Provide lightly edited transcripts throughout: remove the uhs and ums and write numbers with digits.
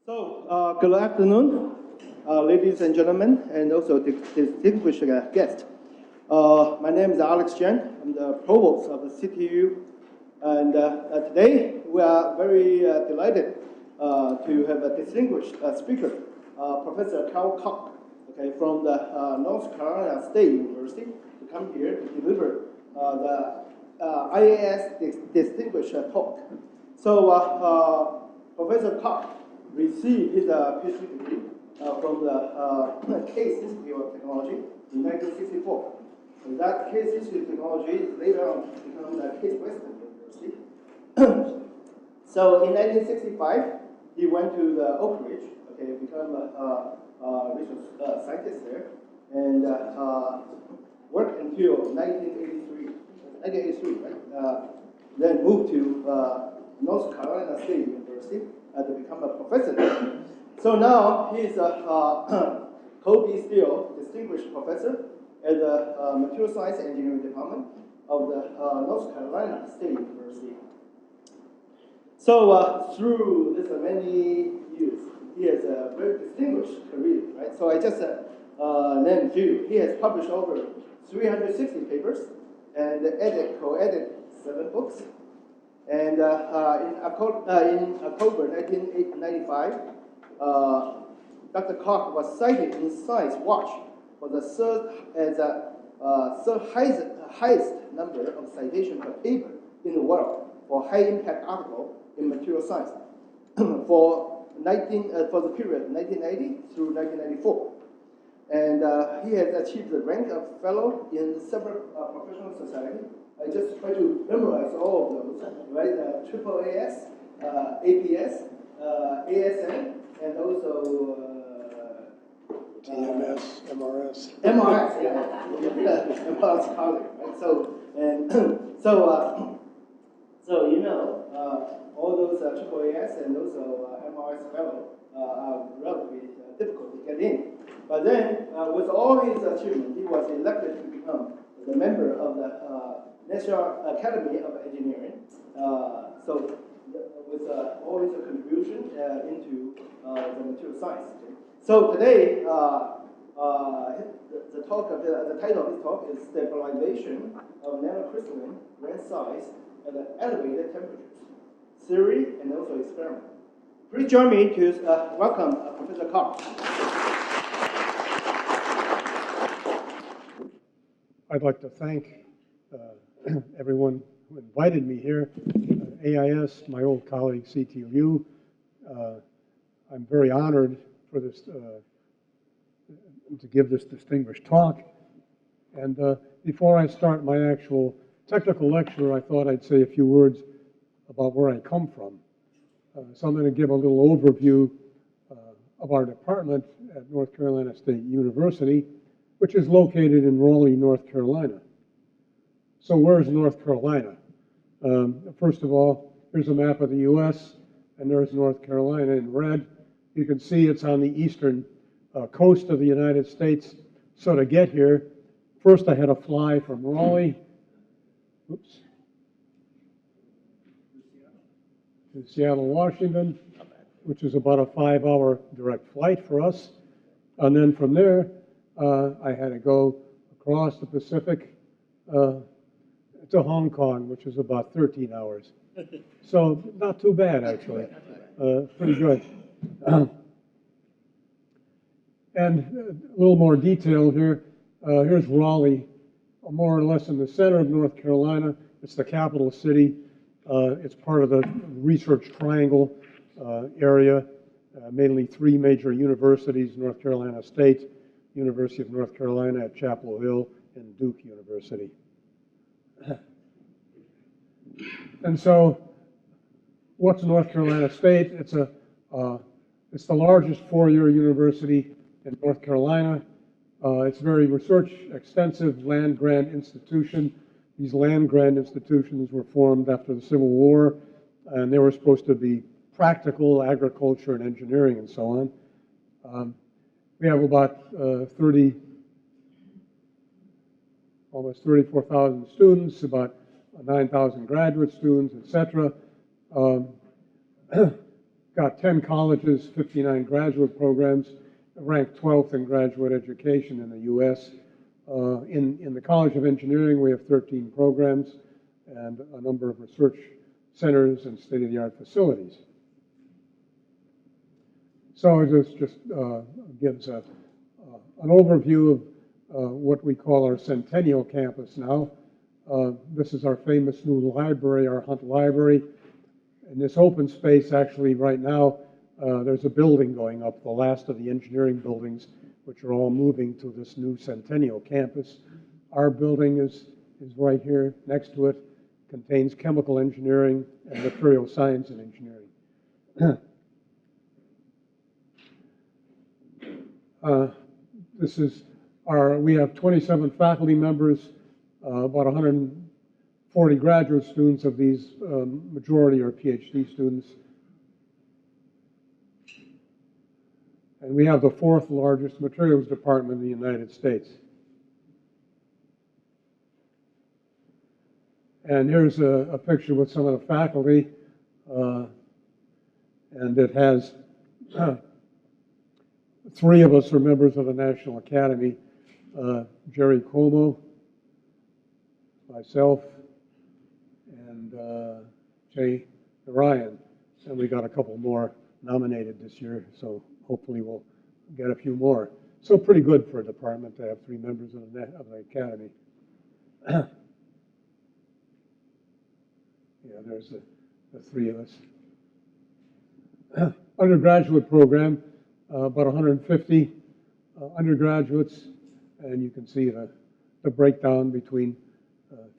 Good afternoon, ladies and gentlemen, and also distinguished guests. My name is Alex Chen. I'm the provost of the CTU, and today we are very delighted to have a distinguished speaker, Professor Koch, okay, from the North Carolina State University, to come here to deliver the HKIAS distinguished talk. So, Professor Koch received his PhD degree from the case history of technology in 1964. And that case history of technology later on became the Case Western University. So in 1965, he went to the Oak Ridge, okay, become a research scientist there, and worked until 1983, right? Then moved to North Carolina State University to become a professor there. So now he's a Kobe Steele Distinguished Professor at the Material Science Engineering Department of the North Carolina State University. So through this many years, he has a very distinguished career, right? So I just named a few. He has published over 360 papers and co-edited 7 books. And in October 1995, Dr. Koch was cited in Science Watch for the third highest number of citations per paper in the world for high-impact article in material science for the period 1990 through 1994. And he has achieved the rank of fellow in several professional societies. I just try to memorize all of those, right? HKIAS, APS, ASN, and also TMS, MRS. MRS, yeah, MRS colleague, right? So you know, all those HKIAS and also MRS fellow are relatively difficult to get in. But then, with all his achievements, he was elected to become the member of the National Academy of Engineering. So, with all his contribution into the material science. Okay. So today, the title of his talk is Stabilization of Nanocrystalline grain size at elevated temperatures, theory and also experiment. Please join me to welcome Professor Koch. I'd like to thank everyone who invited me here, AIS, my old colleague CTU. I'm very honored for this to give this distinguished talk. And before I start my actual technical lecture, I thought I'd say a few words about where I come from. So I'm going to give a little overview of our department at North Carolina State University, which is located in Raleigh, North Carolina. So where's North Carolina? First of all, here's a map of the U.S., and there's North Carolina in red. You can see it's on the eastern coast of the United States. So to get here, first I had to fly from Raleigh, to Seattle, Washington, which is about a 5-hour direct flight for us. And then from there, I had to go across the Pacific to Hong Kong, which is about 13 hours. So not too bad, actually. Pretty good. And a little more detail here. Here's Raleigh, more or less in the center of North Carolina. It's the capital city. It's part of the Research Triangle area, mainly 3 major universities: North Carolina State, University of North Carolina at Chapel Hill, and Duke University. And so, what's North Carolina State? It's the largest 4-year university in North Carolina. It's very research extensive, land grant institution. These land grant institutions were formed after the Civil War, and they were supposed to be practical agriculture and engineering and so on. We have about almost 34,000 students, about 9,000 graduate students, etc. got 10 colleges, 59 graduate programs, ranked 12th in graduate education in the U.S. In the College of Engineering, we have 13 programs and a number of research centers and state-of-the-art facilities. So this just gives an overview of what we call our Centennial Campus now. This is our famous new library, our Hunt Library. In this open space, actually, right now, there's a building going up, the last of the engineering buildings, which are all moving to this new Centennial Campus. Our building is right here next to it, contains chemical engineering and material science and engineering. We have 27 faculty members, about 140 graduate students. Of these, majority are PhD students. And we have the 4th largest materials department in the United States. And here's a picture with some of the faculty. And it has 3 of us are members of the National Academy. Jerry Como, myself, and Jay Ryan. And we got a couple more nominated this year, so hopefully we'll get a few more. So pretty good for a department to have 3 members of the Academy. Yeah, there's the 3 of us. Undergraduate program, about 150 undergraduates, and you can see the breakdown between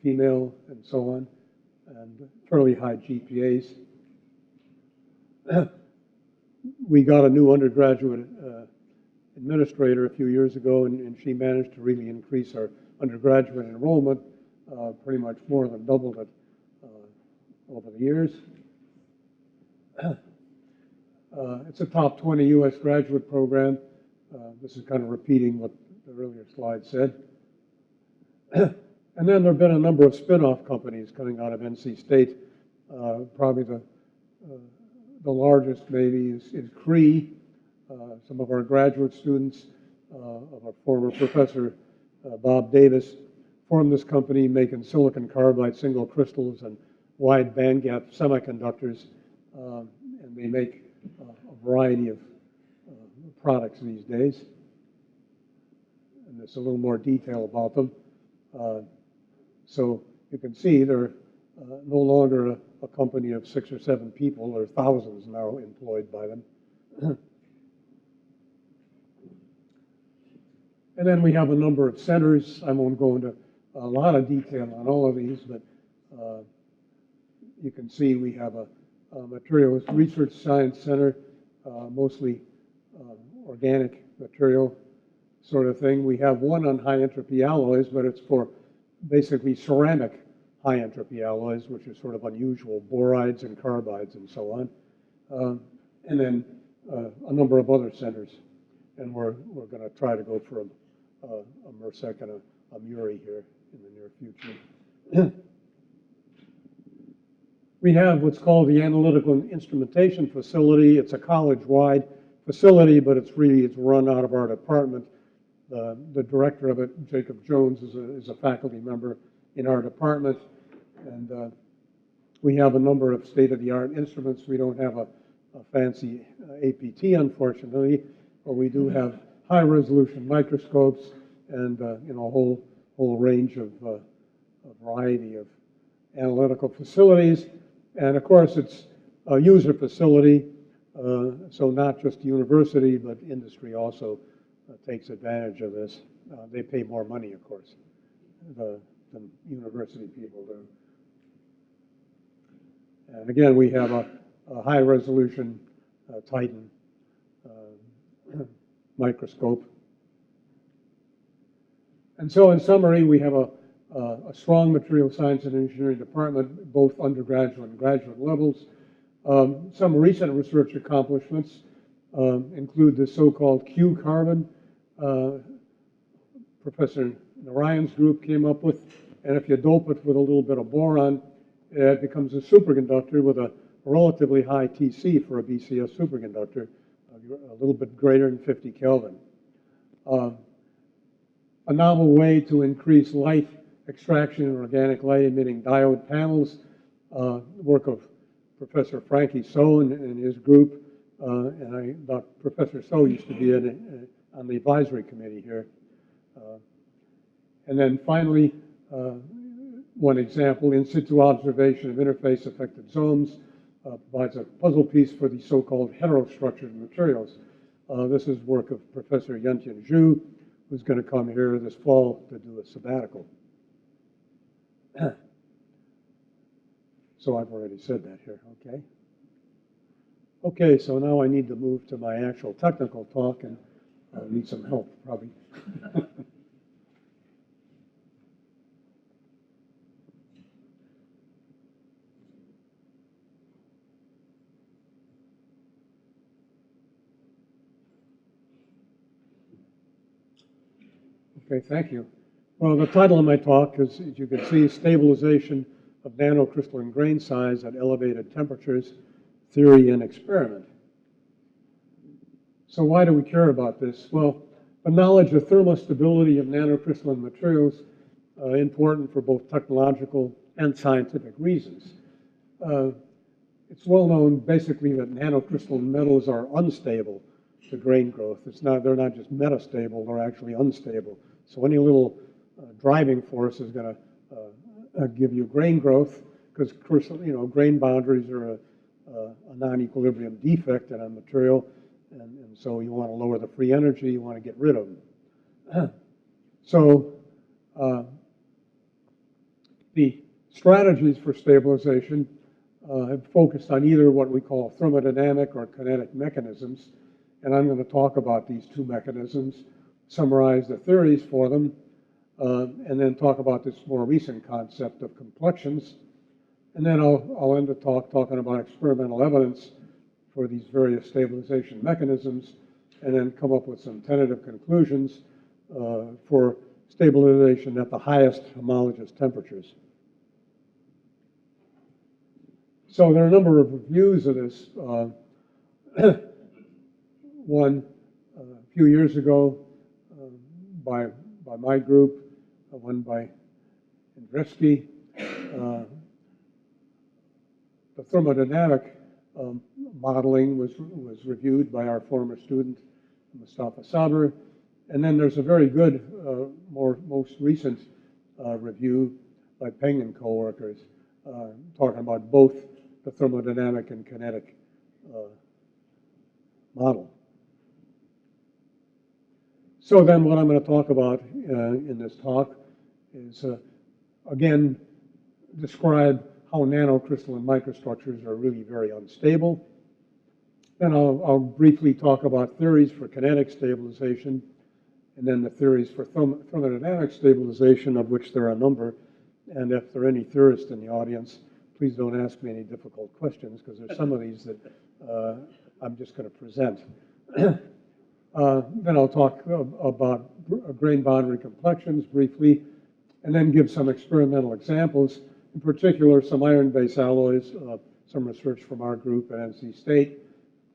female and so on, and fairly high GPAs. We got a new undergraduate administrator a few years ago, and she managed to really increase our undergraduate enrollment, pretty much more than doubled it over the years. It's a top 20 U.S. graduate program. This is kind of repeating what the earlier slide said. And then there have been a number of spin-off companies coming out of NC State. Probably the largest maybe is Cree. Some of our graduate students of our former professor, Bob Davis, formed this company making silicon carbide single crystals and wide bandgap semiconductors. And they make a variety of products these days. And there's a little more detail about them. So you can see they're no longer a company of 6 or 7 people. There are thousands now employed by them. And then we have a number of centers. I won't go into a lot of detail on all of these, but you can see we have a materials research science center, mostly organic material sort of thing. We have one on high entropy alloys, but it's for basically ceramic high entropy alloys, which is sort of unusual, borides and carbides and so on. And then a number of other centers. And we're going to try to go for a MERSEC and a MURI here in the near future. We have what's called the Analytical and Instrumentation Facility. It's a college-wide facility, but it's run out of our department. The director of it, Jacob Jones, is a faculty member in our department. And we have a number of state-of-the-art instruments. We don't have a fancy APT, unfortunately, but we do have high-resolution microscopes and a whole range of a variety of analytical facilities. And of course, it's a user facility, so not just university, but industry also takes advantage of this. They pay more money, of course, than university people do. And again, we have a high-resolution Titan microscope. And so in summary, we have a strong material science and engineering department, both undergraduate and graduate levels. Some recent research accomplishments include the so-called Q carbon Professor Narayan's group came up with. And if you dope it with a little bit of boron, it becomes a superconductor with a relatively high TC for a BCS superconductor, a little bit greater than 50 Kelvin. A novel way to increase light extraction in organic light-emitting diode panels, work of Professor Frankie So and his group, Professor So used to be on the advisory committee here. And then finally, one example, in situ observation of interface-affected zones provides a puzzle piece for the so-called heterostructured materials. This is work of Professor Yuntian Zhu, who's going to come here this fall to do a sabbatical. So I've already said that here, okay? Okay, so now I need to move to my actual technical talk, and I'll need some help, probably. Okay, thank you. Well, the title of my talk is, as you can see, Stabilization of Nanocrystalline Grain Size at Elevated Temperatures, Theory and Experiment. So why do we care about this? Well, the knowledge of thermostability of nanocrystalline materials important for both technological and scientific reasons. It's well known, basically, that nanocrystalline metals are unstable to grain growth. They're not just metastable, they're actually unstable. So any little driving force is going to give you grain growth, because grain boundaries are a non-equilibrium defect in a material, and so you want to lower the free energy, you want to get rid of them. So the strategies for stabilization have focused on either what we call thermodynamic or kinetic mechanisms, and I'm going to talk about these two mechanisms, summarize the theories for them, and then talk about this more recent concept of complexions. And then I'll end the talk talking about experimental evidence for these various stabilization mechanisms, and then come up with some tentative conclusions for stabilization at the highest homologous temperatures. So there are a number of reviews of this. One a few years ago by my group, one by Andreevsky. The thermodynamic modeling was reviewed by our former student, Mustafa Sabr. And then there's a very good, most recent review by Peng and co-workers talking about both the thermodynamic and kinetic model. So then what I'm going to talk about in this talk is, again, describe how nanocrystalline microstructures are really very unstable. Then I'll briefly talk about theories for kinetic stabilization, and then the theories for thermodynamic stabilization, of which there are a number. And if there are any theorists in the audience, please don't ask me any difficult questions, because there's some of these that I'm just going to present. Then I'll talk about grain boundary complexions briefly, and then give some experimental examples, in particular some iron-based alloys, some research from our group at NC State.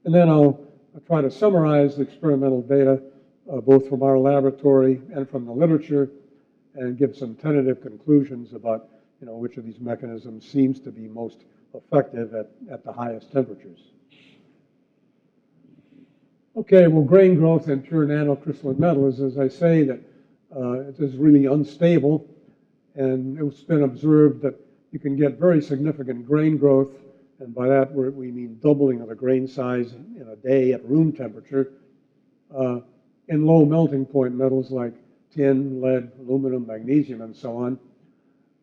And then I'll try to summarize the experimental data, both from our laboratory and from the literature, and give some tentative conclusions about which of these mechanisms seems to be most effective at the highest temperatures. Okay, well, grain growth in pure nanocrystalline metals, as I say, that it is really unstable, and it's been observed that you can get very significant grain growth, and by that we mean doubling of the grain size in a day at room temperature, in low melting point metals like tin, lead, aluminum, magnesium, and so on.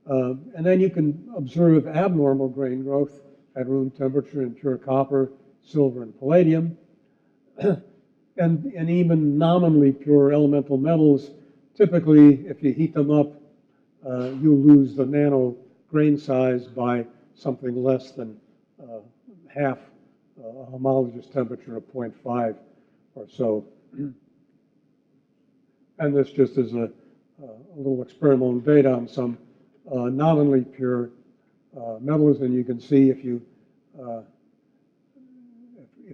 And then you can observe abnormal grain growth at room temperature in pure copper, silver, and palladium. And even nominally pure elemental metals, typically, if you heat them up, you lose the nano grain size by something less than half a homologous temperature of 0.5 or so. And this just is a little experimental data on some nominally pure metals, and you can see if you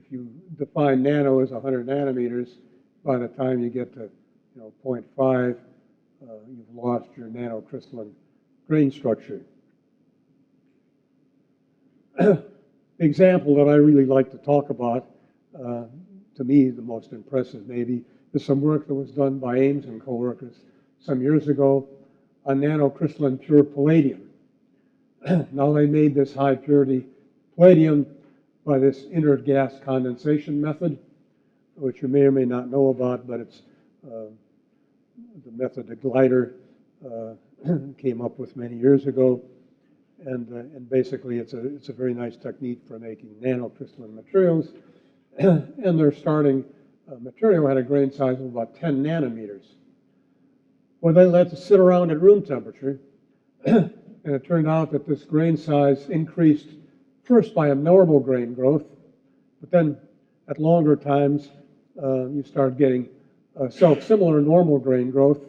if you define nano as 100 nanometers, by the time you get to, you know, 0.5, you've lost your nanocrystalline grain structure. The example that I really like to talk about, to me the most impressive maybe, is some work that was done by Ames and co-workers some years ago on nanocrystalline pure palladium. Now they made this high purity palladium by this inert gas condensation method, which you may or may not know about, but it's the method that Glider came up with many years ago. And basically it's a very nice technique for making nanocrystalline materials. And their starting material had a grain size of about 10 nanometers. Well, they let it sit around at room temperature, and it turned out that this grain size increased first by abnormal grain growth, but then at longer times, you start getting self-similar normal grain growth.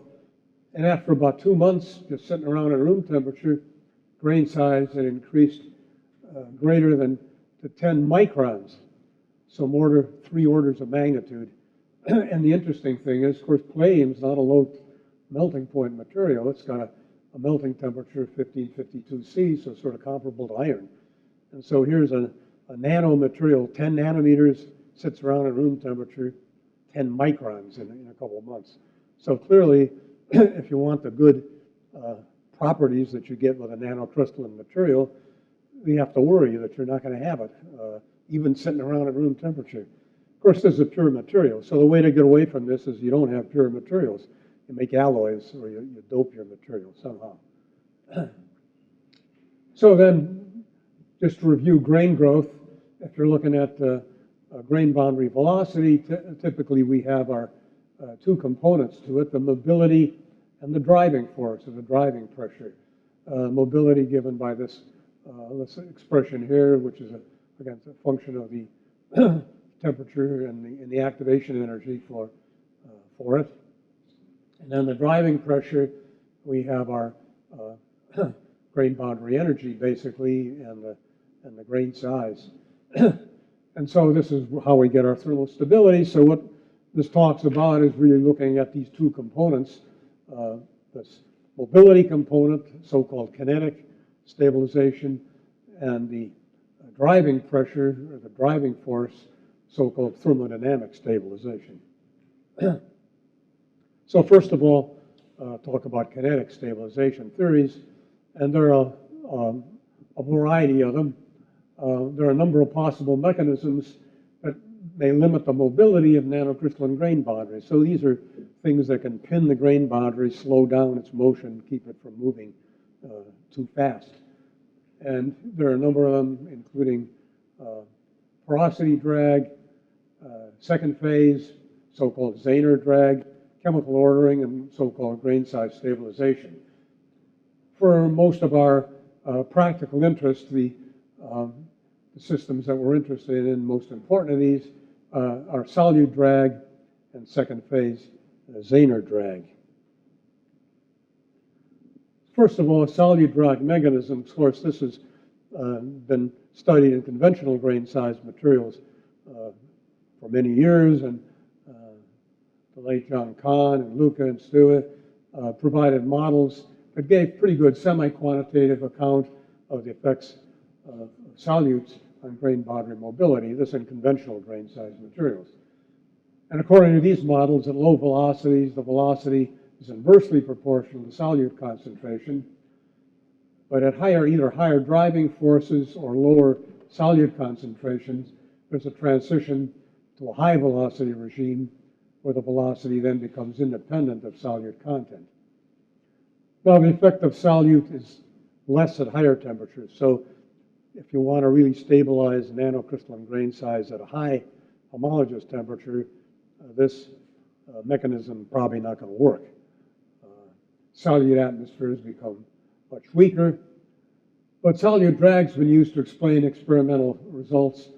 And after about 2 months, just sitting around at room temperature, grain size had increased greater than to 10 microns, so more than 3 orders of magnitude. And the interesting thing is, of course, palladium is not a low melting point material. It's got a melting temperature of 1552 C, so sort of comparable to iron. And so here's a nano material, 10 nanometers, sits around at room temperature, 10 microns in a couple of months. So clearly, if you want the good properties that you get with a nanocrystalline material, you have to worry that you're not going to have it, even sitting around at room temperature. Of course, this is a pure material, so the way to get away from this is you don't have pure materials. You make alloys, or you dope your material somehow. So then, just to review grain growth, if you're looking at grain boundary velocity, typically we have our 2 components to it, the mobility and the driving force, or the driving pressure. Mobility given by this expression here, which is, again, a function of the temperature and the activation energy for it. And then the driving pressure, we have our grain boundary energy, basically, and the grain size. And so this is how we get our thermal stability. So what this talks about is really looking at these 2 components, this mobility component, so-called kinetic stabilization, and the driving pressure, or the driving force, so-called thermodynamic stabilization. So first of all, talk about kinetic stabilization theories, and there are a variety of them. There are a number of possible mechanisms that may limit the mobility of nanocrystalline grain boundaries. So these are things that can pin the grain boundary, slow down its motion, keep it from moving too fast. And there are a number of them, including porosity drag, second phase, so-called Zener drag, chemical ordering, and so-called grain size stabilization. For most of our practical interest, the systems that we're interested in, most important of these, are solute drag and second phase Zener drag. First of all, solute drag mechanisms. Of course, this has been studied in conventional grain size materials for many years, and the late John Kahn and Luca and Stewart provided models that gave pretty good semi-quantitative account of the effects of solutes on grain boundary mobility, this in conventional grain size materials. And according to these models, at low velocities, the velocity is inversely proportional to solute concentration, but at either higher driving forces or lower solute concentrations, there's a transition to a high velocity regime where the velocity then becomes independent of solute content. Now, the effect of solute is less at higher temperatures. So if you want to really stabilize nanocrystalline grain size at a high homologous temperature, this mechanism probably not going to work. Solute atmospheres become much weaker, but solute drag's been used to explain experimental results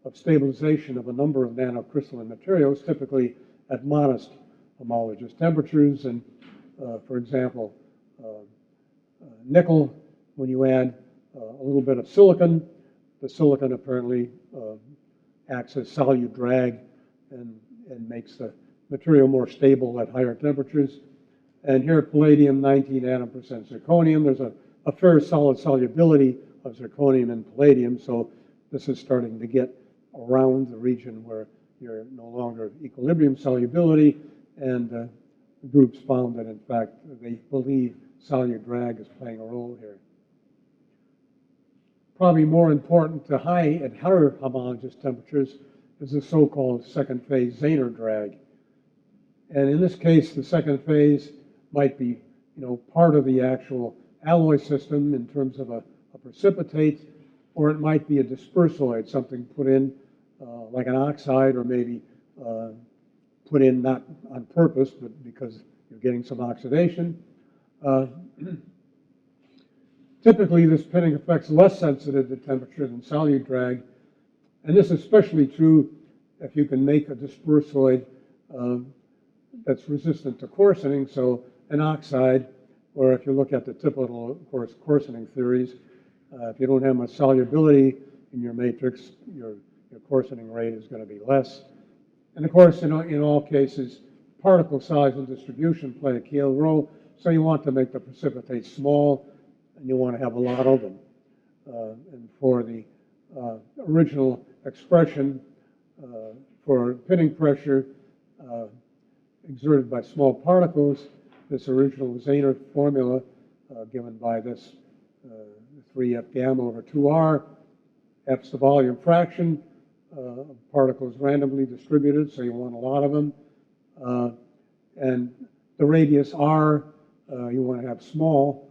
of stabilization of a number of nanocrystalline materials, typically at modest homologous temperatures. And for example, nickel, when you add a little bit of silicon, the silicon apparently acts as solute drag and makes the material more stable at higher temperatures. And here, palladium, 19 atom percent zirconium. There's a fair solid solubility of zirconium and palladium, so this is starting to get around the region where you're no longer equilibrium solubility, and groups found that, in fact, they believe solute drag is playing a role here. Probably more important to high at higher homologous temperatures is the so-called second phase Zener drag. And in this case, the second phase might be, part of the actual alloy system in terms of a precipitate, or it might be a dispersoid, something put in like an oxide, or maybe put in not on purpose, but because you're getting some oxidation. Typically, this pinning effect's less sensitive to temperature than solute drag, and this is especially true if you can make a dispersoid that's resistant to coarsening, so an oxide, or if you look at the typical, of course, coarsening theories, if you don't have much solubility in your matrix, your coarsening rate is going to be less. And of course, in all cases, particle size and distribution play a key role, so you want to make the precipitate small, and you want to have a lot of them. And for the original expression for pinning pressure exerted by small particles, this original Zener formula given by this 3F gamma over 2R, F's the volume fraction, particles randomly distributed, so you want a lot of them. And the radius R, you want to have small,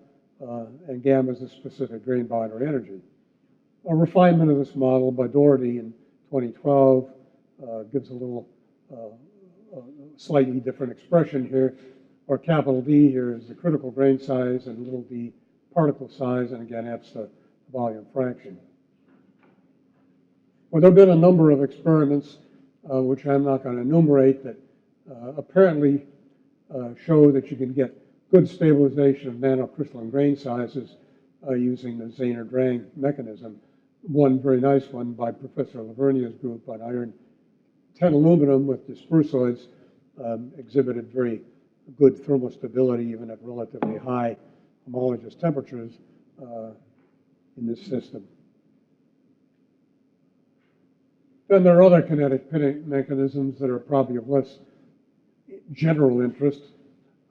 and gamma is the specific grain boundary energy. A refinement of this model by Doherty in 2012 gives a little slightly different expression here, or capital D here is the critical grain size, and little d particle size, and again, F's the volume fraction. Well, there have been a number of experiments, which I'm not going to enumerate, that apparently show that you can get good stabilization of nanocrystalline grain sizes using the Zener drag mechanism. One very nice one by Professor Lavernier's group on iron 10 aluminum with dispersoids exhibited very good thermostability even at relatively high homologous temperatures in this system. Then there are other kinetic pinning mechanisms that are probably of less general interest,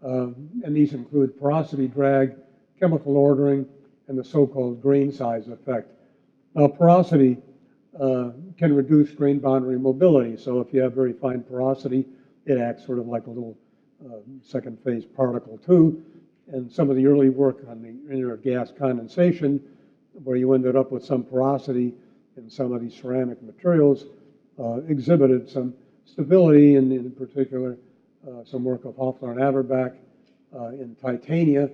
and these include porosity drag, chemical ordering, and the so-called grain size effect. Now, porosity can reduce grain boundary mobility, so if you have very fine porosity, it acts sort of like a little second phase particle too, and some of the early work on the inner gas condensation, where you ended up with some porosity in some of these ceramic materials, exhibited some stability, and in particular, some work of Hoffler and Averbach in titania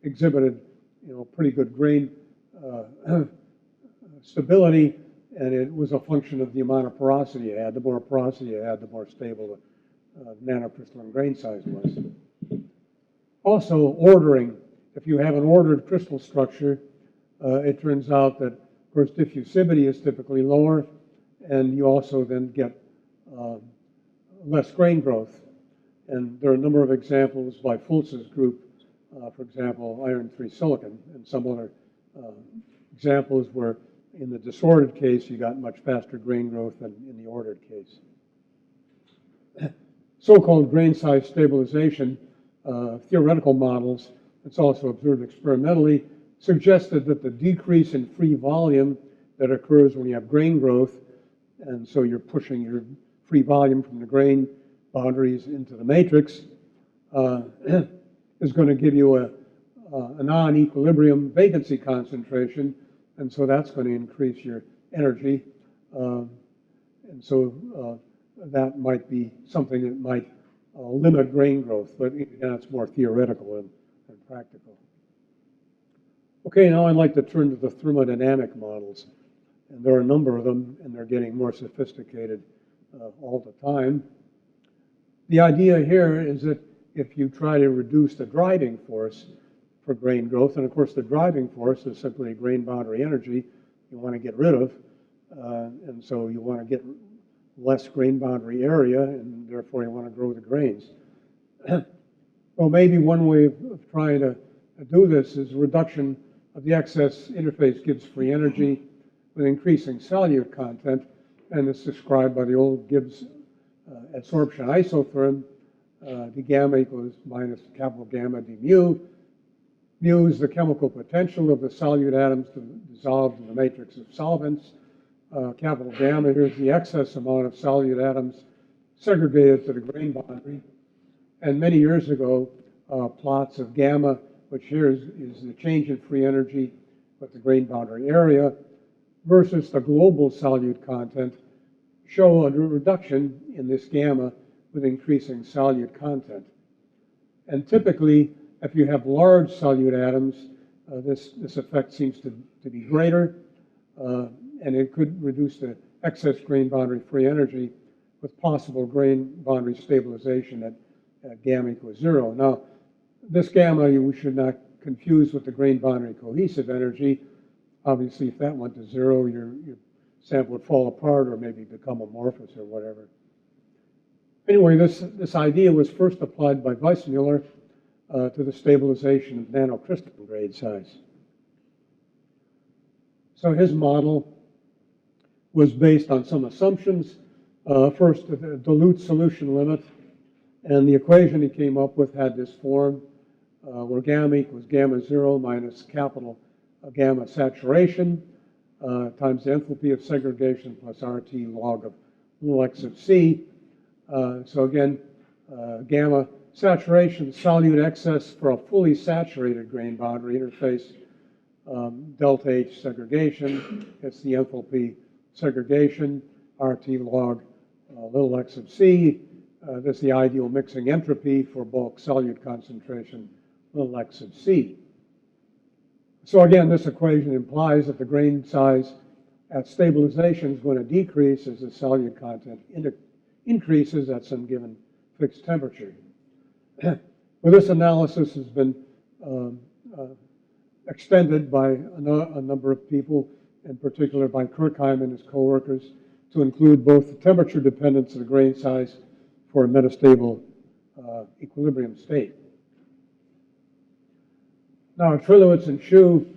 exhibited, pretty good grain stability, and it was a function of the amount of porosity you had. The more porosity you had, the more stable the nanocrystalline grain size was. Also, ordering. If you have an ordered crystal structure, it turns out that, of course, diffusivity is typically lower, and you also then get less grain growth. And there are a number of examples by Fultz's group, for example, iron 3 silicon, and some other examples where in the disordered case you got much faster grain growth than in the ordered case. So-called grain size stabilization, theoretical models, it's also observed experimentally, suggested that the decrease in free volume that occurs when you have grain growth, and so you're pushing your free volume from the grain boundaries into the matrix, is going to give you a non-equilibrium vacancy concentration, and so that's going to increase your energy, and so that might be something that might limit grain growth, but again, it's more theoretical than practical. Okay, now I'd like to turn to the thermodynamic models, and there are a number of them, and they're getting more sophisticated all the time. The idea here is that if you try to reduce the driving force for grain growth, and of course the driving force is simply grain boundary energy you want to get rid of, And so you want to get less grain boundary area, and therefore you want to grow the grains. Well, maybe one way of trying to do this is reduction of the excess interface Gibbs free energy with increasing solute content, and it's described by the old Gibbs adsorption isotherm. D gamma equals minus capital gamma d mu. Mu is the chemical potential of the solute atoms to dissolve in the matrix of solvents. Capital gamma, here's the excess amount of solute atoms segregated to the grain boundary. And many years ago, plots of gamma, which here is the change in free energy with the grain boundary area, versus the global solute content, show a reduction in this gamma with increasing solute content. And typically, if you have large solute atoms, this effect seems to be greater, and it could reduce the excess grain boundary free energy with possible grain boundary stabilization at gamma equals 0. Now, this gamma we should not confuse with the grain boundary cohesive energy. Obviously, if that went to 0, your sample would fall apart or maybe become amorphous or whatever. Anyway, this idea was first applied by Weissmuller to the stabilization of nanocrystalline grade size. So his model was based on some assumptions. First, the dilute solution limit, and the equation he came up with had this form where gamma equals gamma 0 minus capital gamma saturation times the enthalpy of segregation plus RT log of little x of c. So again, gamma saturation, solute excess for a fully saturated grain boundary interface, delta H segregation, it's the enthalpy segregation, RT log little x of c. This is the ideal mixing entropy for bulk solute concentration, little x of c. So again, this equation implies that the grain size at stabilization is going to decrease as the solute content increases at some given fixed temperature. Well, this analysis has been extended by a number of people, in particular by Kirkheim and his coworkers, to include both the temperature dependence of the grain size for a metastable equilibrium state. Now, Trilowitz and Shu,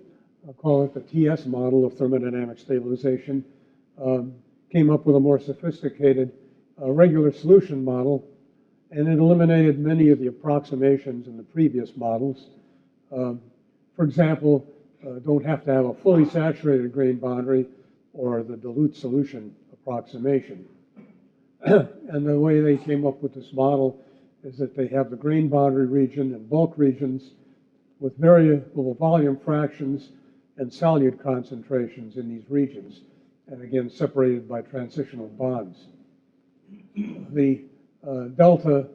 I'll call it the TS model of thermodynamic stabilization, came up with a more sophisticated regular solution model, and it eliminated many of the approximations in the previous models. For example, don't have to have a fully saturated grain boundary or the dilute solution approximation. And the way they came up with this model is that they have the grain boundary region and bulk regions with variable volume fractions and solute concentrations in these regions, and again separated by transitional bonds. The delta,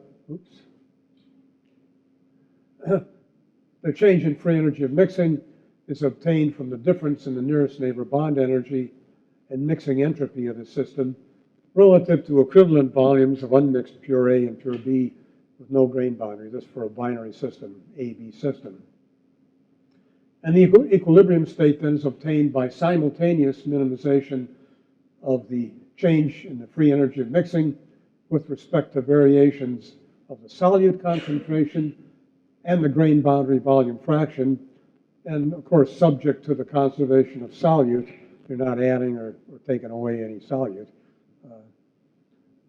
the change in free energy of mixing is obtained from the difference in the nearest neighbor bond energy and mixing entropy of the system relative to equivalent volumes of unmixed pure A and pure B with no grain boundary. This for a binary system, A-B system. And the equilibrium state then is obtained by simultaneous minimization of the change in the free energy of mixing with respect to variations of the solute concentration and the grain boundary volume fraction, and of course subject to the conservation of solute. You're not adding or taking away any solute.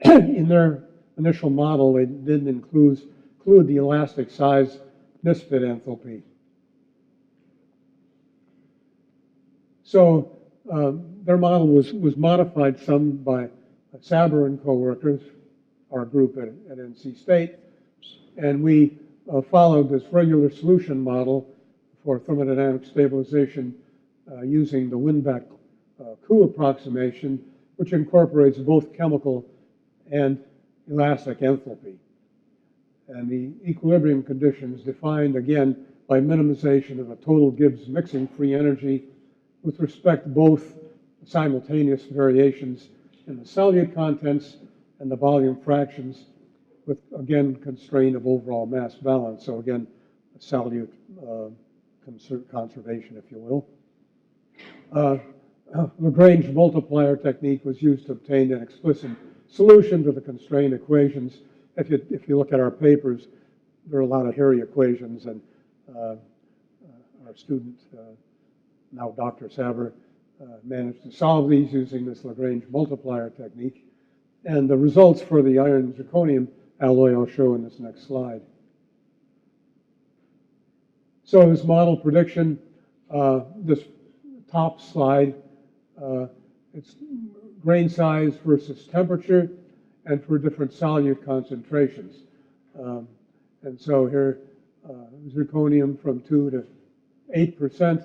In their initial model, they didn't include the elastic size misfit enthalpy. So their model was modified some by Saber and coworkers, our group at NC State, and we followed this regular solution model for thermodynamic stabilization using the Winbach-Koo approximation, which incorporates both chemical and elastic enthalpy. And the equilibrium conditions defined, again, by minimization of a total Gibbs mixing free energy with respect to both simultaneous variations in the solute contents and the volume fractions with, again, constraint of overall mass balance. So again, solute conservation, if you will. Lagrange multiplier technique was used to obtain an explicit solution to the constraint equations. If you look at our papers, there are a lot of hairy equations, and our student, now Dr. Saber, managed to solve these using this Lagrange multiplier technique. And the results for the iron zirconium alloy I'll show in this next slide. So this model prediction, this top slide, it's grain size versus temperature and for different solute concentrations. And so here, zirconium from 2 to 8%.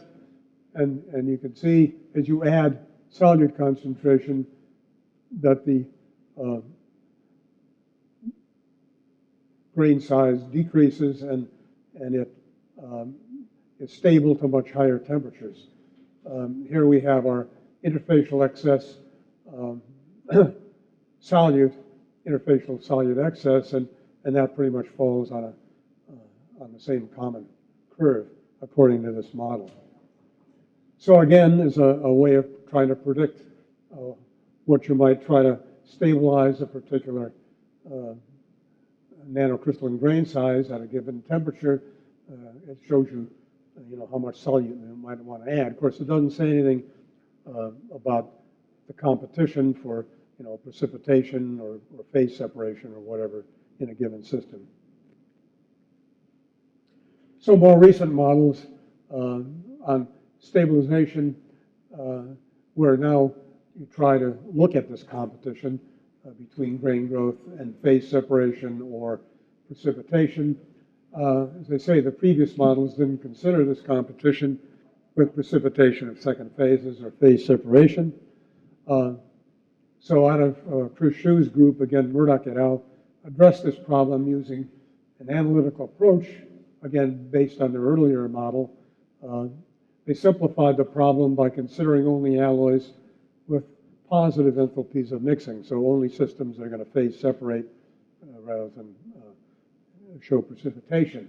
And you can see as you add solute concentration that the grain size decreases and it is stable to much higher temperatures. Here we have our interfacial excess solute, interfacial solute excess, and that pretty much falls on the same common curve according to this model. So again, is a way of trying to predict what you might try to stabilize a particular nanocrystalline grain size at a given temperature. It shows you, how much solute you might want to add. Of course, it doesn't say anything about the competition for, precipitation or phase separation or whatever in a given system. So more recent models on stabilization, where now you try to look at this competition between grain growth and phase separation or precipitation. As I say, the previous models didn't consider this competition with precipitation of second phases or phase separation. So out of Chris Shu's group, again, Murdoch et al., addressed this problem using an analytical approach, again, based on their earlier model. They simplified the problem by considering only alloys with positive enthalpies of mixing, so only systems that are going to phase separate rather than show precipitation.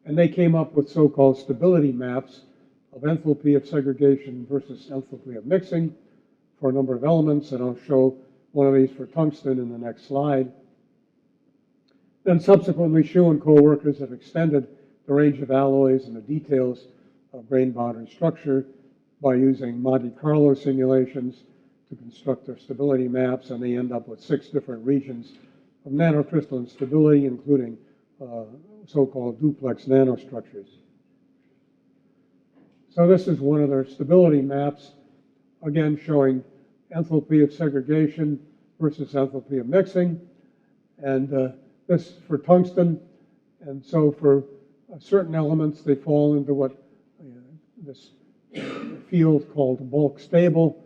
And they came up with so-called stability maps of enthalpy of segregation versus enthalpy of mixing for a number of elements, and I'll show one of these for tungsten in the next slide. Then subsequently, Shu and co-workers have extended the range of alloys and the details of grain boundary structure by using Monte Carlo simulations to construct their stability maps, and they end up with 6 different regions of nanocrystalline stability, including so-called duplex nanostructures. So this is one of their stability maps, again showing enthalpy of segregation versus enthalpy of mixing, and this for tungsten. And so for certain elements, they fall into what this field called bulk stable,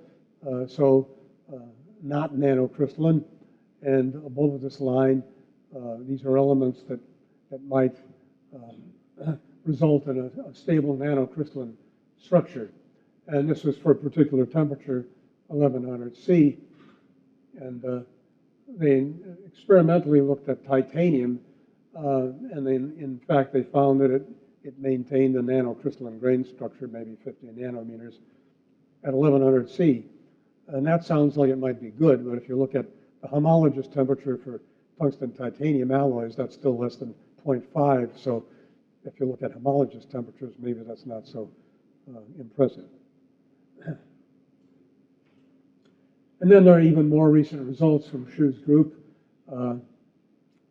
not nanocrystalline. And above this line, these are elements that might result in a stable nanocrystalline structure. And this was for a particular temperature, 1100 C. And they experimentally looked at titanium, and then, in fact, they found that it maintained a nanocrystalline grain structure, maybe 50 nanometers, at 1100 C. And that sounds like it might be good, but if you look at the homologous temperature for tungsten titanium alloys, that's still less than 0.5. So if you look at homologous temperatures, maybe that's not so impressive. And then there are even more recent results from Shu's group.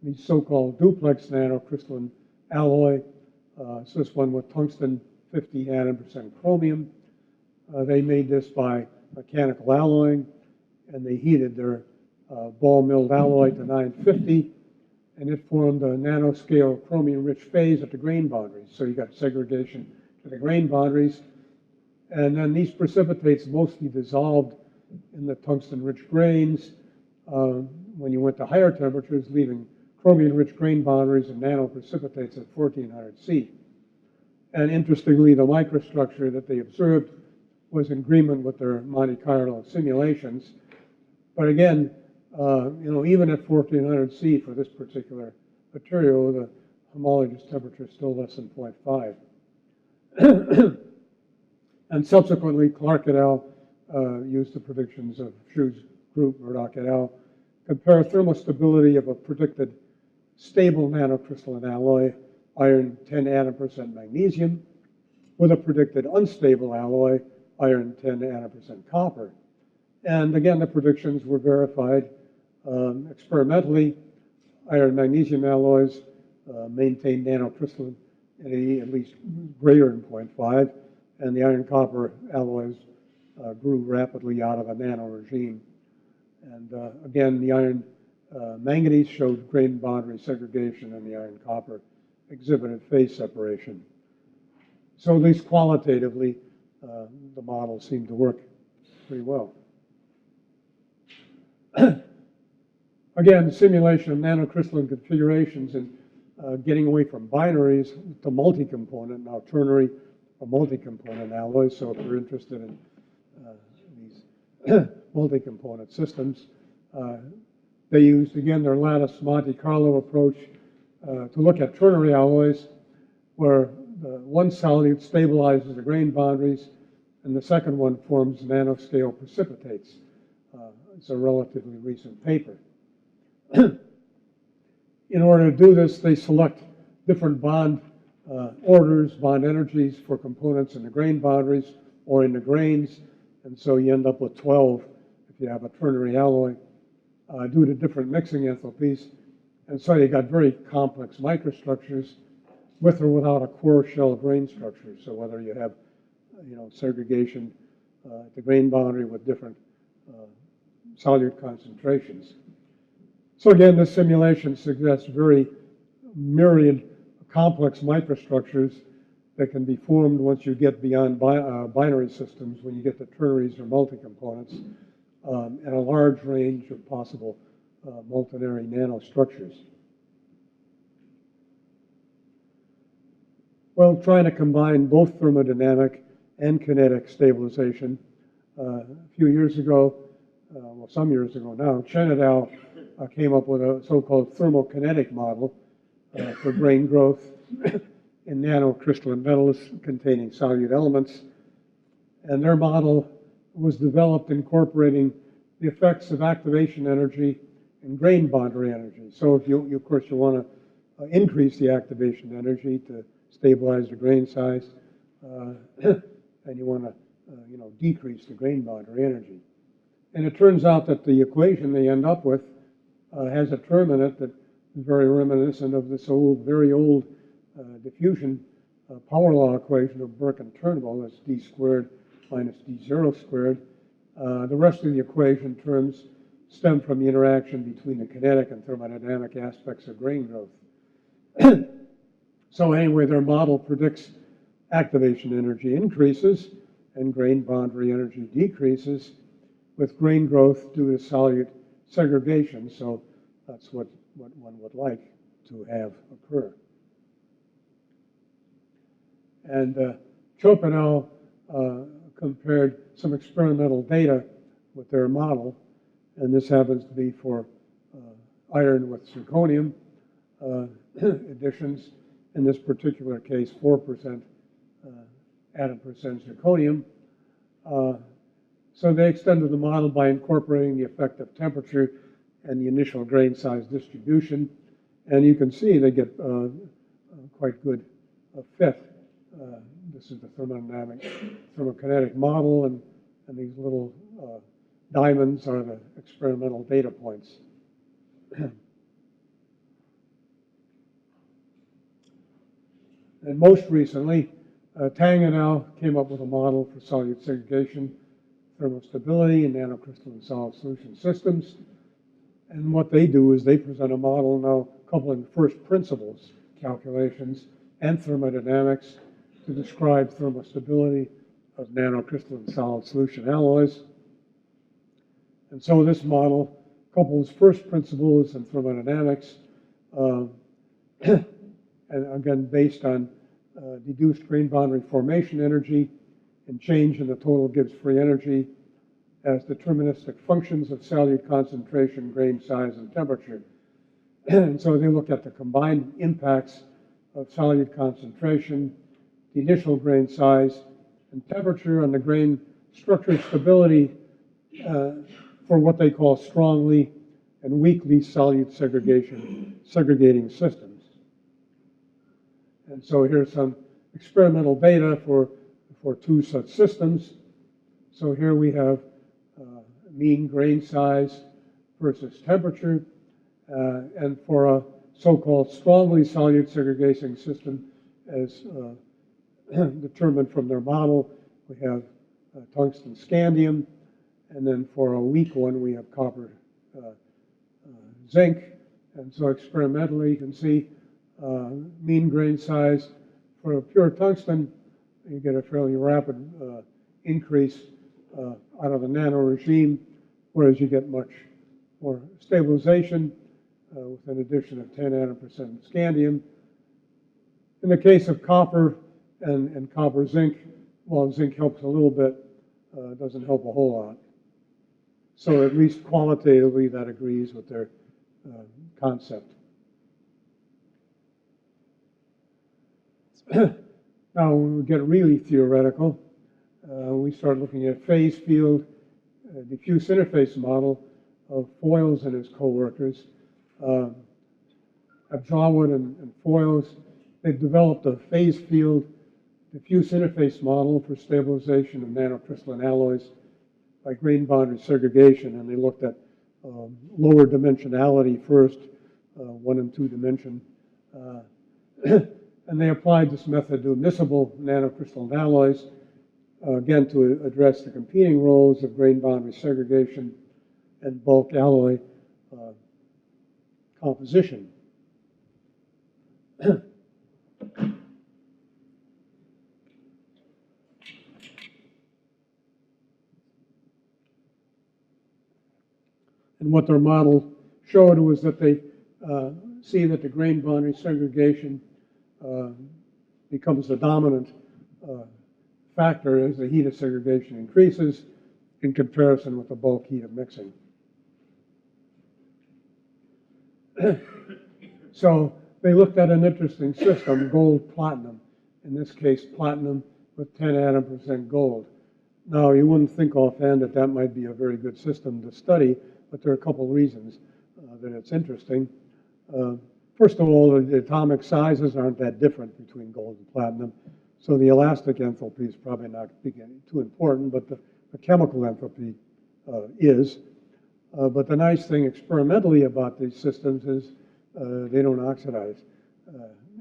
These so-called duplex nanocrystalline alloy. So this one with tungsten 50 atom% chromium. They made this by mechanical alloying, and they heated their ball milled alloy to 950, and it formed a nanoscale chromium-rich phase at the grain boundaries. So you got segregation to the grain boundaries, and then these precipitates mostly dissolved in the tungsten-rich grains when you went to higher temperatures, leaving chromium-rich grain boundaries and nanoprecipitates at 1400 C. And interestingly, the microstructure that they observed was in agreement with their Monte Carlo simulations. But again, even at 1400 C for this particular material, the homologous temperature is still less than 0.5. And subsequently, Clark et al. Used the predictions of Shu's group, Murdoch et al., compare thermostability of a predicted stable nanocrystalline alloy, iron 10 atom% magnesium, with a predicted unstable alloy, iron 10 atom% copper. And again, the predictions were verified experimentally. Iron magnesium alloys maintained nanocrystallinity at least greater than 0.5, and the iron copper alloys grew rapidly out of a nano regime. And again, the iron manganese showed grain boundary segregation, and the iron copper exhibited phase separation. So at least qualitatively, the model seemed to work pretty well. Again, simulation of nanocrystalline configurations and getting away from binaries to multi-component, now ternary or multi-component alloys. So if you're interested in these multi-component systems, they used, again, their lattice Monte Carlo approach to look at ternary alloys, where one solute stabilizes the grain boundaries, and the second one forms nanoscale precipitates. It's a relatively recent paper. In order to do this, they select different bond orders, bond energies for components in the grain boundaries or in the grains, and so you end up with 12 if you have a ternary alloy due to different mixing enthalpies. And so you got very complex microstructures with or without a core shell grain structure. So whether you have, segregation at the grain boundary with different solute concentrations. So again, this simulation suggests very myriad complex microstructures that can be formed once you get beyond binary systems, when you get to ternaries or multi-components, and a large range of possible multinary nanostructures. Well, trying to combine both thermodynamic and kinetic stabilization. A few years ago, well, some years ago now, Chen et al. Came up with a so-called thermokinetic model for grain growth in nanocrystalline metals containing solute elements. And their model was developed incorporating the effects of activation energy and grain boundary energy. So if you of course, you want to increase the activation energy to stabilize the grain size, and you want to decrease the grain boundary energy. And it turns out that the equation they end up with has a term in it that is very reminiscent of this very old diffusion power law equation of Burke and Turnbull. That's d squared minus d0 squared. The rest of the equation terms stem from the interaction between the kinetic and thermodynamic aspects of grain growth. So anyway, their model predicts activation energy increases and grain boundary energy decreases with grain growth due to solute segregation. So that's what one would like to have occur. And Koch et al. Compared some experimental data with their model, and this happens to be for iron with zirconium additions. In this particular case, 4% atom% zirconium. So they extended the model by incorporating the effect of temperature and the initial grain size distribution. And you can see they get quite good fit. This is the thermokinetic model, and these little diamonds are the experimental data points. And most recently, Tang et al. Came up with a model for solute segregation, thermostability, and nanocrystalline solid solution systems. And what they do is they present a model now coupling first principles calculations and thermodynamics to describe thermostability of nanocrystalline solid solution alloys. And so this model couples first principles and thermodynamics, and again, based on deduced grain boundary formation energy and change in the total Gibbs free energy as deterministic functions of solute concentration, grain size, and temperature. And so they look at the combined impacts of solute concentration, the initial grain size, and temperature and the grain structure stability for what they call strongly and weakly solute segregating systems. And so here's some experimental data for two such systems. So here we have mean grain size versus temperature. And for a so-called strongly solute segregating system, as determined from their model, we have tungsten scandium. And then for a weak one, we have copper zinc. And so experimentally, you can see mean grain size for a pure tungsten, you get a fairly rapid increase out of the nano regime, whereas you get much more stabilization with an addition of 10 nanopercent scandium. In the case of copper and copper zinc, while zinc helps a little bit, it doesn't help a whole lot. So at least qualitatively, that agrees with their concept. Now, when we get really theoretical, we start looking at phase field diffuse interface model of Foils and his co-workers. Abjawood and Foils, they've developed a phase field diffuse interface model for stabilization of nanocrystalline alloys by grain boundary segregation, and they looked at lower dimensionality first, 1 and 2 dimension, and they applied this method to miscible nanocrystalline alloys, again to address the competing roles of grain boundary segregation and bulk alloy composition. And what their model showed was that they see that the grain boundary segregation becomes the dominant factor as the heat of segregation increases in comparison with the bulk heat of mixing. So they looked at an interesting system, gold-platinum, in this case platinum with 10 atom% gold. Now, you wouldn't think offhand that that might be a very good system to study, but there are a couple of reasons that it's interesting. First of all, the atomic sizes aren't that different between gold and platinum, so the elastic enthalpy is probably not too important, but the chemical enthalpy is. But the nice thing experimentally about these systems is they don't oxidize.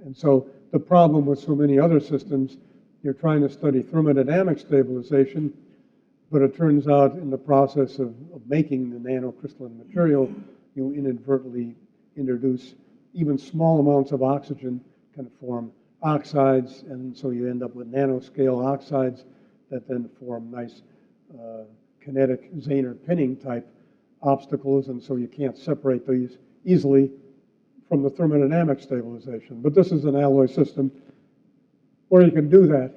And so the problem with so many other systems, you're trying to study thermodynamic stabilization, but it turns out in the process of making the nanocrystalline material, you inadvertently introduce even small amounts of oxygen can form oxides, and so you end up with nanoscale oxides that then form nice kinetic Zener pinning type obstacles, and so you can't separate these easily from the thermodynamic stabilization. But this is an alloy system where you can do that.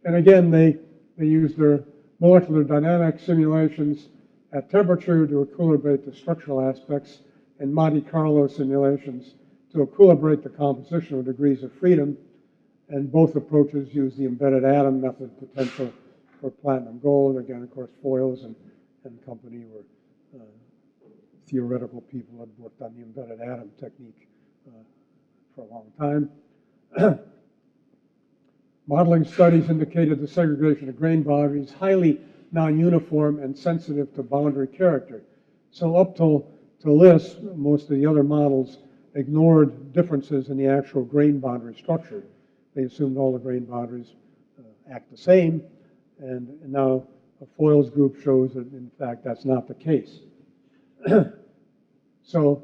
And again, they use their molecular dynamic simulations at temperature to equilibrate the structural aspects and Monte Carlo simulations to equilibrate the compositional degrees of freedom. And both approaches use the embedded atom method potential for platinum gold. Again, of course, Foils and company were theoretical people had worked on the embedded atom technique for a long time. Modeling studies indicated the segregation of grain boundaries highly non-uniform and sensitive to boundary character. So up till this, most of the other models ignored differences in the actual grain boundary structure. They assumed all the grain boundaries act the same, and now a Foils group shows that in fact that's not the case. So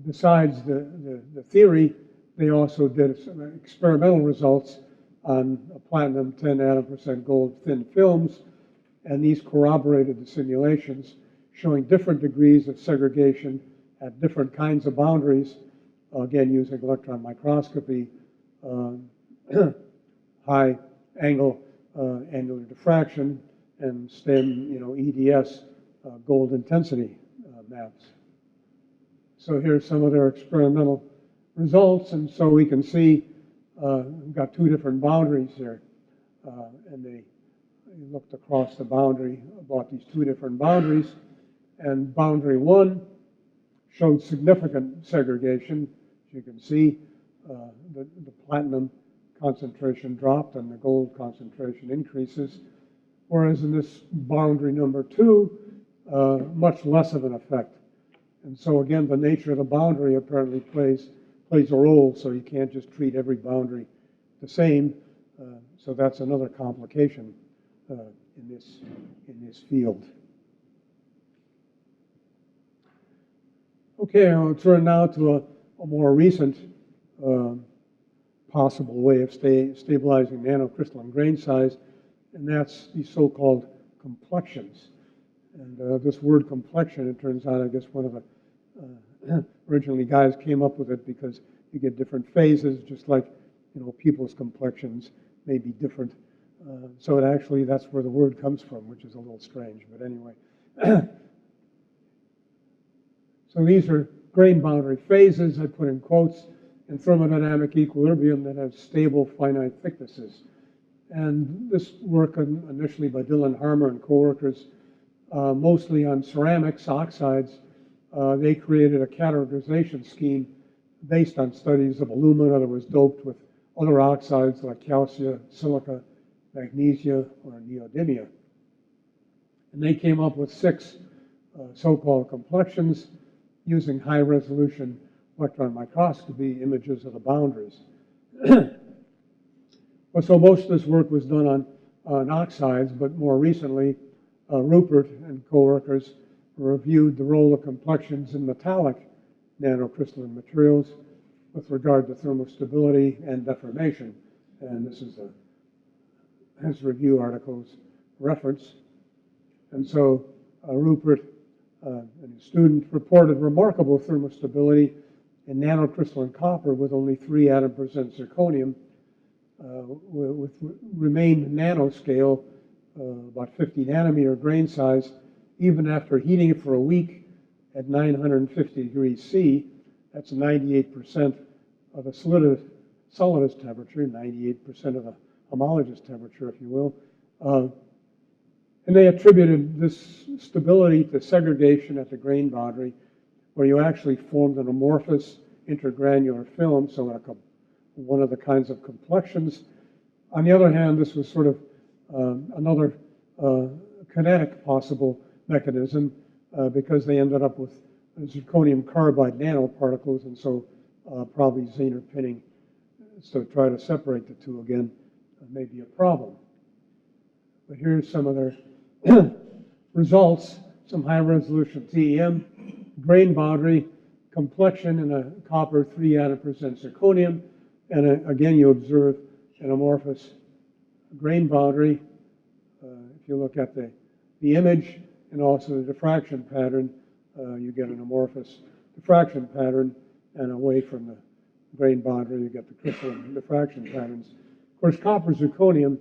besides the theory, they also did some experimental results on platinum 10 atom% gold thin films, and these corroborated the simulations showing different degrees of segregation at different kinds of boundaries, again using electron microscopy, high angle angular diffraction, and STEM, EDS gold intensity maps. So here's some of their experimental results, and so we can see we've got two different boundaries here. and they looked across the boundary about these two different boundaries, and boundary 1 showed significant segregation. As you can see, the platinum concentration dropped and the gold concentration increases, whereas in this boundary number 2, much less of an effect. And so again, the nature of the boundary apparently plays a role, so you can't just treat every boundary the same. So that's another complication in this field. Okay, I'll turn now to a more recent possible way of stabilizing nanocrystalline grain size, and that's the so-called complexions. And this word complexion, it turns out, I guess one of the originally guys came up with it because you get different phases, just like people's complexions may be different. So it actually, that's where the word comes from, which is a little strange, but anyway. So these are grain boundary phases, I put in quotes, in thermodynamic equilibrium that have stable finite thicknesses. And this work initially by Dylan Harmer and coworkers, mostly on ceramics, oxides, they created a categorization scheme based on studies of alumina that was doped with other oxides like calcium, silica, magnesia, or neodymium. And they came up with 6 so-called complexions using high-resolution electron microscopy images of the boundaries. Well, so most of this work was done on oxides, but more recently, Rupert and coworkers reviewed the role of complexions in metallic nanocrystalline materials with regard to thermostability and deformation. And this is his review article's reference. And so Rupert and his student reported remarkable thermostability in nanocrystalline copper with only 3 atom% zirconium, with remained nanoscale, about 50 nanometer grain size, even after heating it for a week at 950 degrees C. That's 98% of the solidus temperature, 98% of the homologous temperature, if you will. And they attributed this stability to segregation at the grain boundary, where you actually formed an amorphous intergranular film, so like one of the kinds of complexions. On the other hand, this was sort of another kinetic possible mechanism because they ended up with zirconium carbide nanoparticles, and so probably Zener pinning. So try to separate the two again may be a problem. But here's some of their results, some high-resolution TEM, grain boundary, complexion in a copper 3 atom% zirconium, and again you observe an amorphous grain boundary. If you look at the image and also the diffraction pattern, you get an amorphous diffraction pattern, and away from the grain boundary you get the crystalline diffraction patterns. Of course, copper zirconium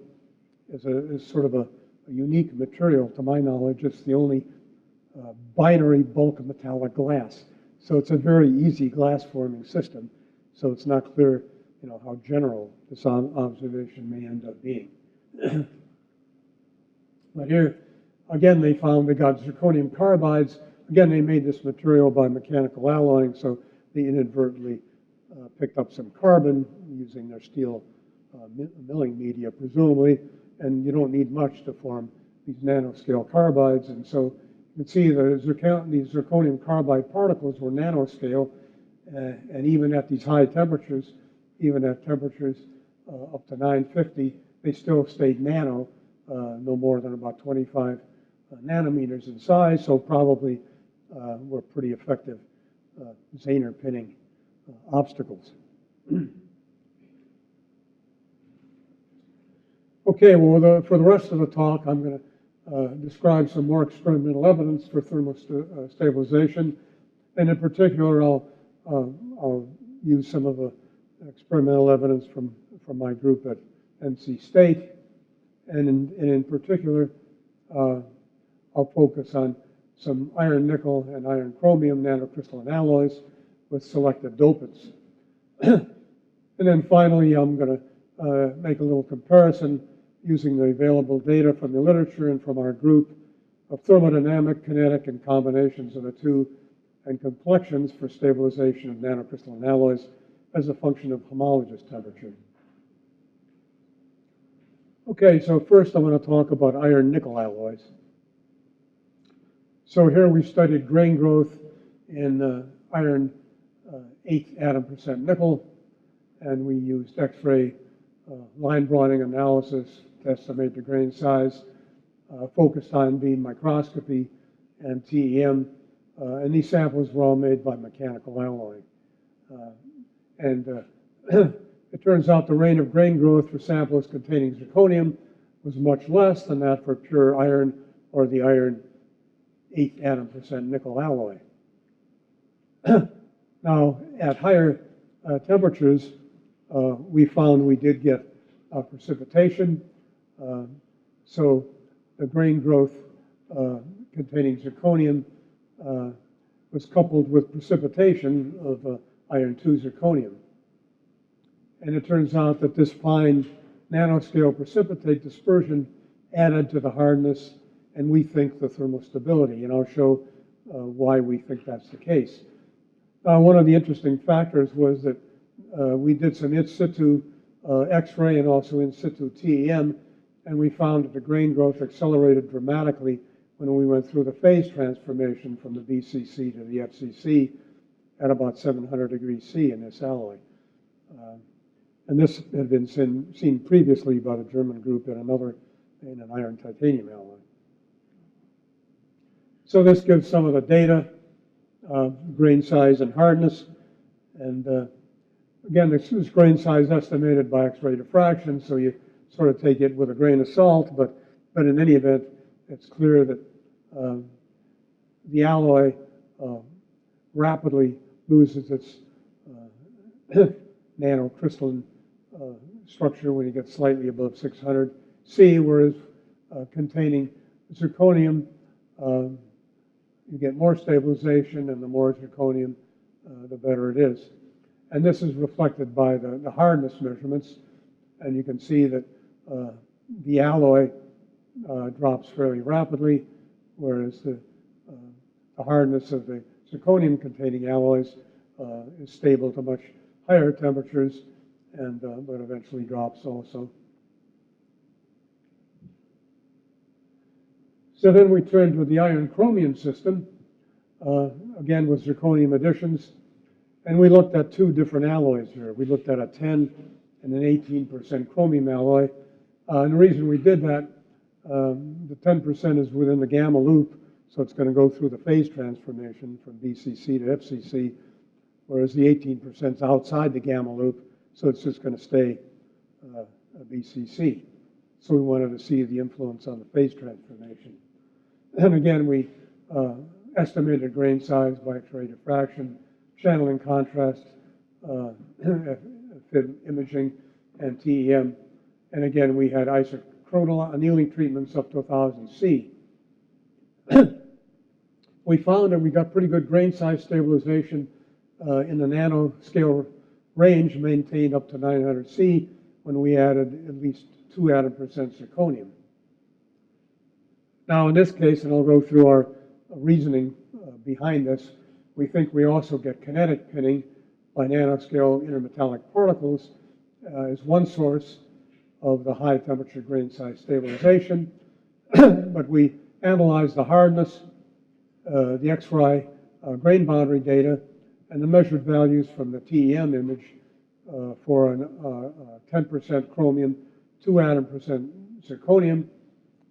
is sort of a unique material. To my knowledge, it's the only binary bulk metallic glass. So it's a very easy glass forming system. So it's not clear, how general this observation may end up being. But here, again, they found they got zirconium carbides. Again, they made this material by mechanical alloying, so they inadvertently picked up some carbon using their steel milling media, presumably, and you don't need much to form these nanoscale carbides. And so you can see these zirconium carbide particles were nanoscale, and even at these high temperatures, even at temperatures up to 950, they still stayed nano, no more than about 25 nanometers in size, so probably were pretty effective Zener pinning obstacles. Okay, well, for the rest of the talk, I'm going to describe some more experimental evidence for thermostabilization, and in particular, I'll use some of the experimental evidence from my group at NC State, and in particular, I'll focus on some iron nickel and iron chromium nanocrystalline alloys with selected dopants. And then finally, I'm going to make a little comparison using the available data from the literature and from our group of thermodynamic, kinetic, and combinations of the two, and complexions for stabilization of nanocrystalline alloys as a function of homologous temperature. Okay, so first I'm going to talk about iron-nickel alloys. So here we studied grain growth in iron 8th atom percent nickel, and we used X-ray line broadening analysis to estimate the grain size, focused on beam microscopy and TEM, and these samples were all made by mechanical alloying. It turns out the rate of grain growth for samples containing zirconium was much less than that for pure iron or the iron 8th atom percent nickel alloy. Now, at higher temperatures, we found we did get precipitation. So the grain growth containing zirconium was coupled with precipitation of iron 2 zirconium. And it turns out that this fine nanoscale precipitate dispersion added to the hardness and we think the thermal stability. And I'll show why we think that's the case. One of the interesting factors was that we did some in situ X-ray and also in situ TEM, and we found that the grain growth accelerated dramatically when we went through the phase transformation from the BCC to the FCC at about 700 degrees C in this alloy. And this had been seen previously by the German group in an iron titanium alloy. So this gives some of the data, grain size and hardness. And again, this is grain size estimated by X-ray diffraction, so you sort of take it with a grain of salt, but in any event, it's clear that the alloy rapidly loses its nanocrystalline structure when you get slightly above 600 C, whereas containing zirconium, you get more stabilization, and the more zirconium, the better it is. And this is reflected by the hardness measurements, and you can see that the alloy drops fairly rapidly, whereas the hardness of the zirconium-containing alloys is stable to much higher temperatures, and but eventually drops also. So then we turned to the iron-chromium system, again with zirconium additions, and we looked at two different alloys here. We looked at a 10 and an 18% chromium alloy. And the reason we did that, the 10% is within the gamma loop, so it's going to go through the phase transformation from BCC to FCC, whereas the 18% is outside the gamma loop, so it's just going to stay a BCC. So we wanted to see the influence on the phase transformation. And again, we estimated grain size by X-ray diffraction, channeling contrast, imaging, and TEM. And again, we had isocronal annealing treatments up to 1000 C. We found that we got pretty good grain size stabilization in the nanoscale range, maintained up to 900 C when we added at least 2 atom percent zirconium. Now, in this case, and I'll go through our reasoning behind this, we think we also get kinetic pinning by nanoscale intermetallic particles as one source of the high temperature grain size stabilization. But we analyzed the hardness, the X-ray grain boundary data, and the measured values from the TEM image for a 10% chromium, 2 atom percent zirconium,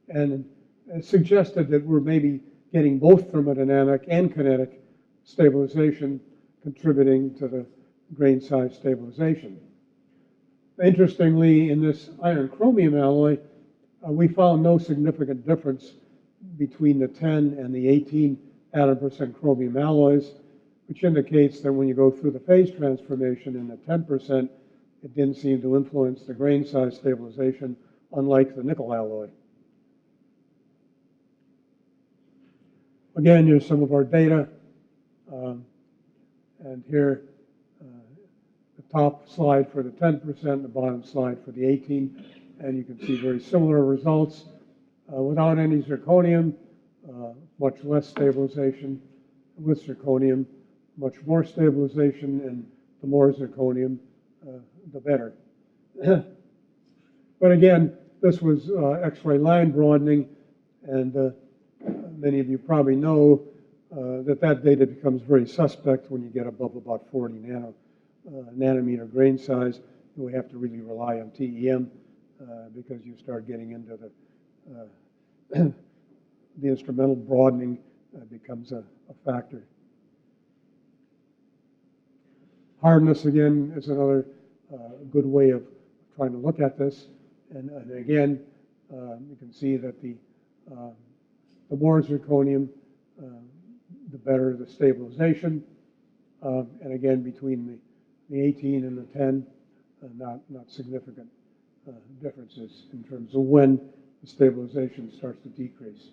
and it suggested that we're maybe getting both thermodynamic and kinetic stabilization contributing to the grain size stabilization. Interestingly, in this iron-chromium alloy, we found no significant difference between the 10 and the 18 atom percent chromium alloys, which indicates that when you go through the phase transformation in the 10%, it didn't seem to influence the grain size stabilization, unlike the nickel alloy. Again, here's some of our data. And here, the top slide for the 10%, the bottom slide for the 18. and you can see very similar results. Without any zirconium, much less stabilization. With zirconium, much more stabilization, and the more zirconium, the better. But again, this was X-ray line broadening, and many of you probably know that data becomes very suspect when you get above about 40 nanometer grain size. We have to really rely on TEM because you start getting into the instrumental broadening becomes a factor. Hardness, again, is another good way of trying to look at this. And again, you can see that the more zirconium, the better the stabilization. And again, between the 18 and the 10, not significant differences in terms of when the stabilization starts to decrease.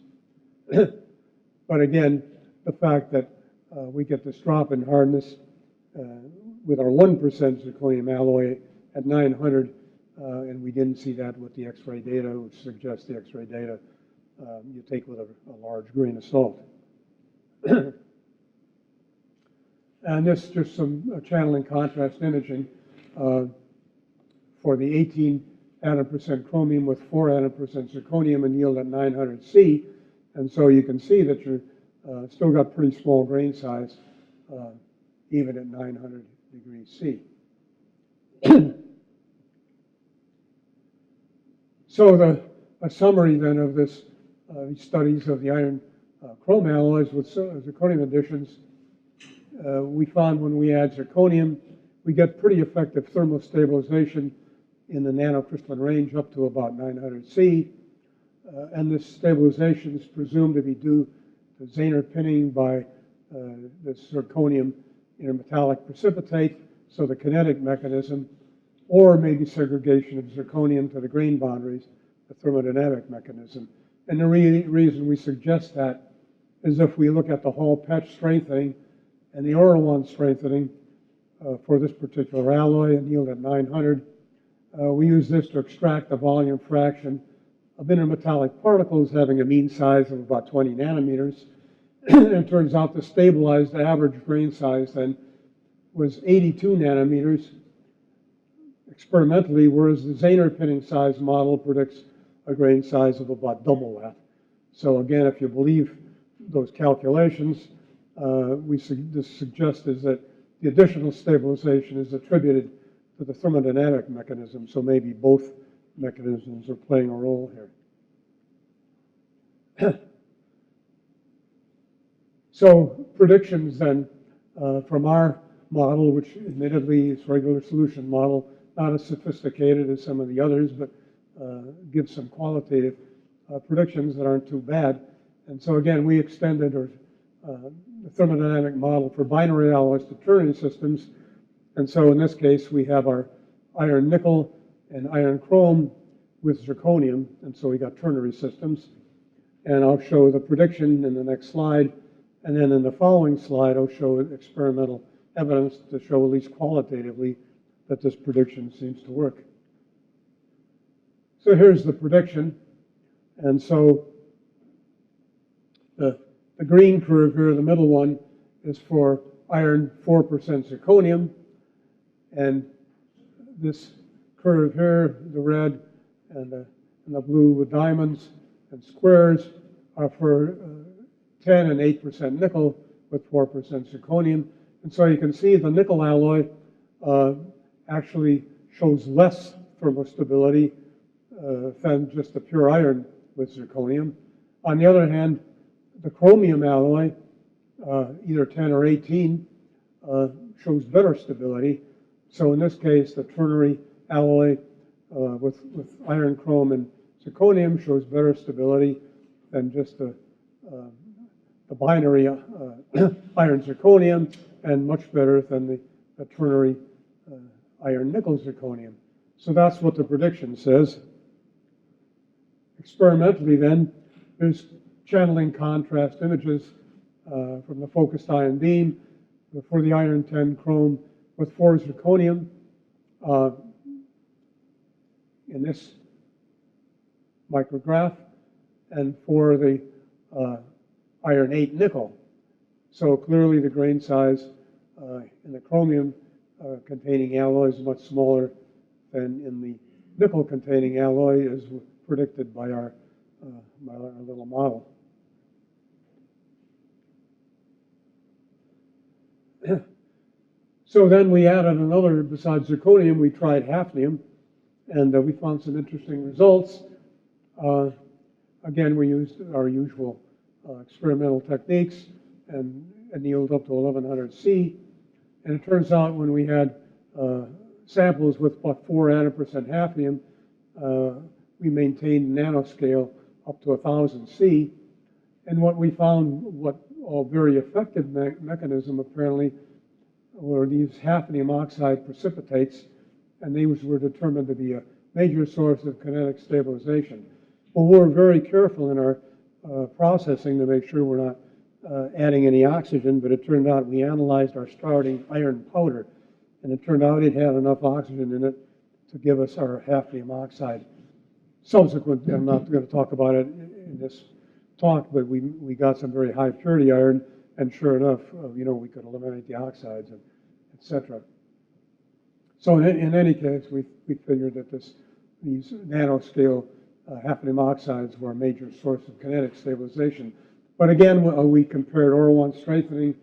But again, the fact that we get this drop in hardness with our 1% zirconium alloy at 900, and we didn't see that with the X-ray data, which suggests the X-ray data you take with a large grain of salt. And this is just some channeling contrast imaging for the 18 atom% chromium with 4 atom% zirconium and yield at 900 C. And so you can see that you're still got pretty small grain size, even at 900 degrees C. So a summary then of this these studies of the iron chrome alloys with zirconium additions, we found when we add zirconium, we get pretty effective thermal stabilization in the nanocrystalline range up to about 900 C. And this stabilization is presumed to be due to Zener pinning by the zirconium intermetallic precipitate, so the kinetic mechanism, or maybe segregation of zirconium to the grain boundaries, the thermodynamic mechanism. And the reason we suggest that is if we look at the Hall patch strengthening and the Orwan strengthening for this particular alloy and yield at 900, we use this to extract the volume fraction of intermetallic particles having a mean size of about 20 nanometers. And it turns out the stabilized average grain size then was 82 nanometers experimentally, whereas the Zener pinning size model predicts a grain size of about double that. So again, if you believe those calculations, this suggests is that the additional stabilization is attributed to the thermodynamic mechanism, so maybe both mechanisms are playing a role here. So predictions then from our model, which admittedly is a regular solution model, not as sophisticated as some of the others, but gives some qualitative predictions that aren't too bad. And so again, we extended the thermodynamic model for binary alloys to ternary systems. And so in this case, we have our iron nickel and iron chrome with zirconium. And so we got ternary systems. And I'll show the prediction in the next slide. And then in the following slide, I'll show experimental evidence to show, at least qualitatively, that this prediction seems to work. So here's the prediction. And so the green curve here, the middle one, is for iron 4% zirconium. And this curve here, the red and the blue with diamonds and squares, are for 10 and 8% nickel with 4% zirconium. And so you can see the nickel alloy actually shows less thermostability than just the pure iron with zirconium. On the other hand, the chromium alloy, either 10 or 18, shows better stability. So in this case, the ternary alloy with iron, chrome, and zirconium shows better stability than just the binary iron zirconium, and much better than the ternary iron nickel zirconium. So that's what the prediction says. Experimentally then, there's channeling contrast images from the focused ion beam for the iron 10 chrome with 4 zirconium. In this micrograph, and for the iron 8 nickel. So clearly the grain size in the chromium containing alloy is much smaller than in the nickel containing alloy, as predicted by our little model. So then we added another, besides zirconium, we tried hafnium, and we found some interesting results. Again, we used our usual experimental techniques and annealed up to 1100 C. And it turns out when we had samples with about 4 atom% hafnium, we maintained nanoscale up to 1000 C. And what we found, a very effective mechanism apparently, were these hafnium oxide precipitates, and these were determined to be a major source of kinetic stabilization. Well, we're very careful in our processing to make sure we're not adding any oxygen, but it turned out we analyzed our starting iron powder, and it turned out it had enough oxygen in it to give us our hafnium oxide. Subsequent, I'm not going to talk about it in this talk, but we got some very high purity iron, and sure enough, we could eliminate the oxides, and et cetera. So in any case, we figured that these nanoscale hafnium oxides were a major source of kinetic stabilization. But again, we compared OR1 strengthening,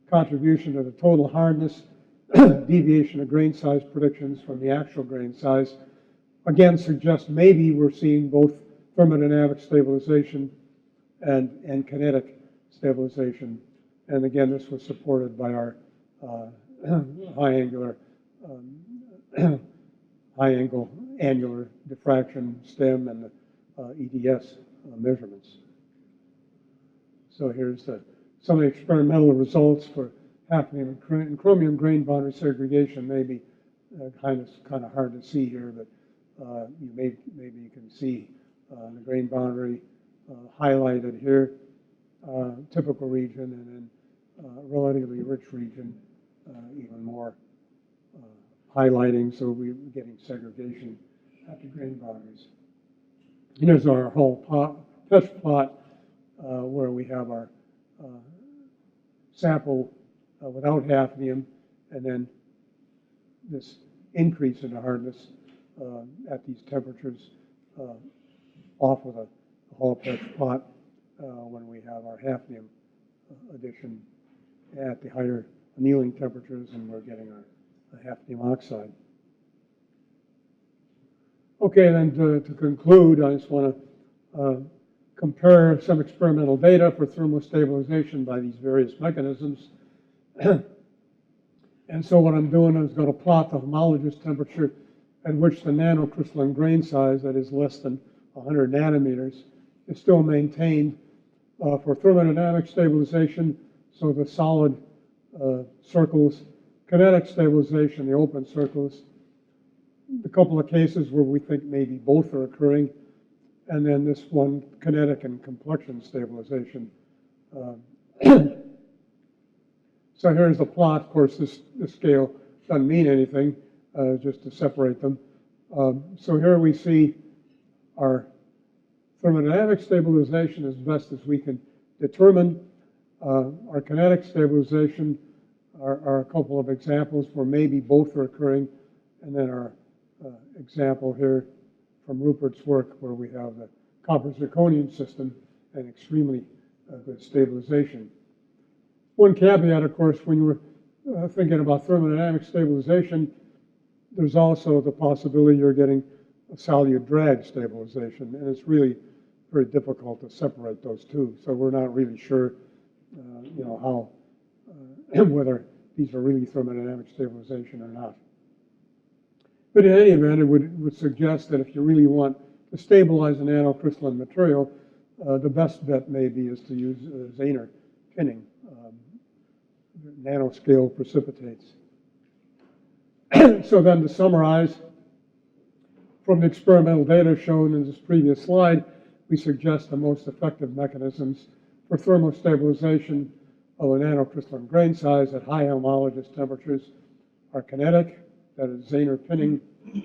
contribution to the total hardness, deviation of grain size predictions from the actual grain size. Again, suggests maybe we're seeing both thermodynamic stabilization and kinetic stabilization. And again, this was supported by our high angle annular diffraction stem and the EDS measurements. So here's some of the experimental results for hafnium and chromium grain boundary segregation. Maybe kind of hard to see here, but maybe you can see the grain boundary highlighted here, typical region, and then relatively rich region, even more highlighting, so we're getting segregation at the grain boundaries. Here's our whole test plot where we have our sample without hafnium, and then this increase in the hardness at these temperatures off of the Hall patch plot when we have our hafnium addition at the higher annealing temperatures, and we're getting our hafnium oxide. Okay, then to conclude, I just want to compare some experimental data for thermostabilization by these various mechanisms. And so what I'm doing is going to plot the homologous temperature at which the nanocrystalline grain size, that is less than 100 nanometers, is still maintained for thermodynamic stabilization. So the solid circles, kinetic stabilization, the open circles, a couple of cases where we think maybe both are occurring, and then this one, kinetic and complexion stabilization. So here's the plot. Of course, this scale doesn't mean anything, just to separate them. So here we see our thermodynamic stabilization as best as we can determine. Our kinetic stabilization are a couple of examples where maybe both are occurring, and then our example here from Rupert's work where we have the copper zirconium system and extremely good stabilization. One caveat, of course, when you're thinking about thermodynamic stabilization, there's also the possibility you're getting a solute drag stabilization, and it's really very difficult to separate those two. So we're not really sure, how whether these are really thermodynamic stabilization or not. But in any event, it would suggest that if you really want to stabilize a nanocrystalline material, the best bet maybe is to use Zener pinning, nanoscale precipitates. So then to summarize, from the experimental data shown in this previous slide, we suggest the most effective mechanisms for thermostabilization of a nanocrystalline grain size at high homologous temperatures are kinetic, that is Zener pinning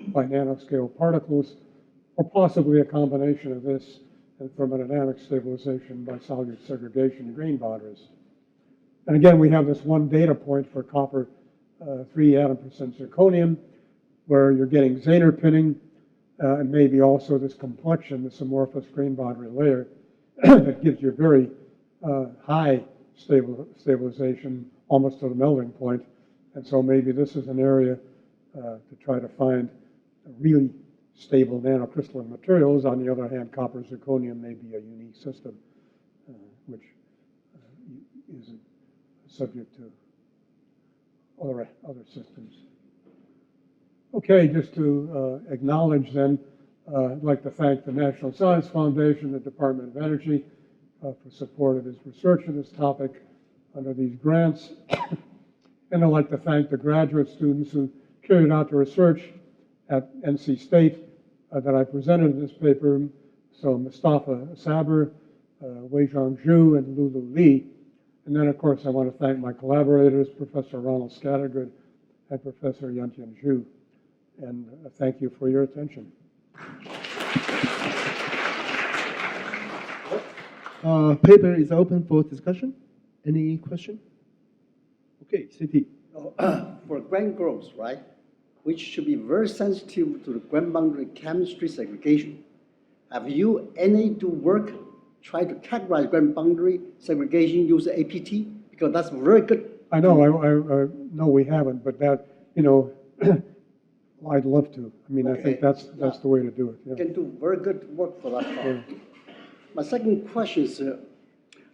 by nanoscale particles, or possibly a combination of this and thermodynamic stabilization by solute segregation grain boundaries. And again, we have this one data point for copper 3 atom percent zirconium, where you're getting Zener pinning, and maybe also this complexion, this amorphous grain boundary layer that gives you very high stabilization, almost to the melting point. And so maybe this is an area to try to find really stable nanocrystalline materials. On the other hand, copper zirconium may be a unique system, which is subject to other systems. Okay, just to acknowledge then, I'd like to thank the National Science Foundation, the Department of Energy, for support of his research on this topic under these grants. And I'd like to thank the graduate students who carried out the research at NC State that I presented in this paper. So Mustafa Saber, Weizhang Zhu, and Lulu Li. And then, of course, I want to thank my collaborators, Professor Ronald Scattergood and Professor Yantian Zhu. And thank you for your attention. Paper is open for discussion. Any question? Okay, CT. For grain growth, right, which should be very sensitive to the grain boundary chemistry segregation. Have you any to work, try to categorize grain boundary segregation using APT? Because that's very good. I know, I know we haven't, but that, you know, I'd love to. I mean, okay. I think that's the way to do it. Yeah. You can do very good work for that part. Yeah. My second question is,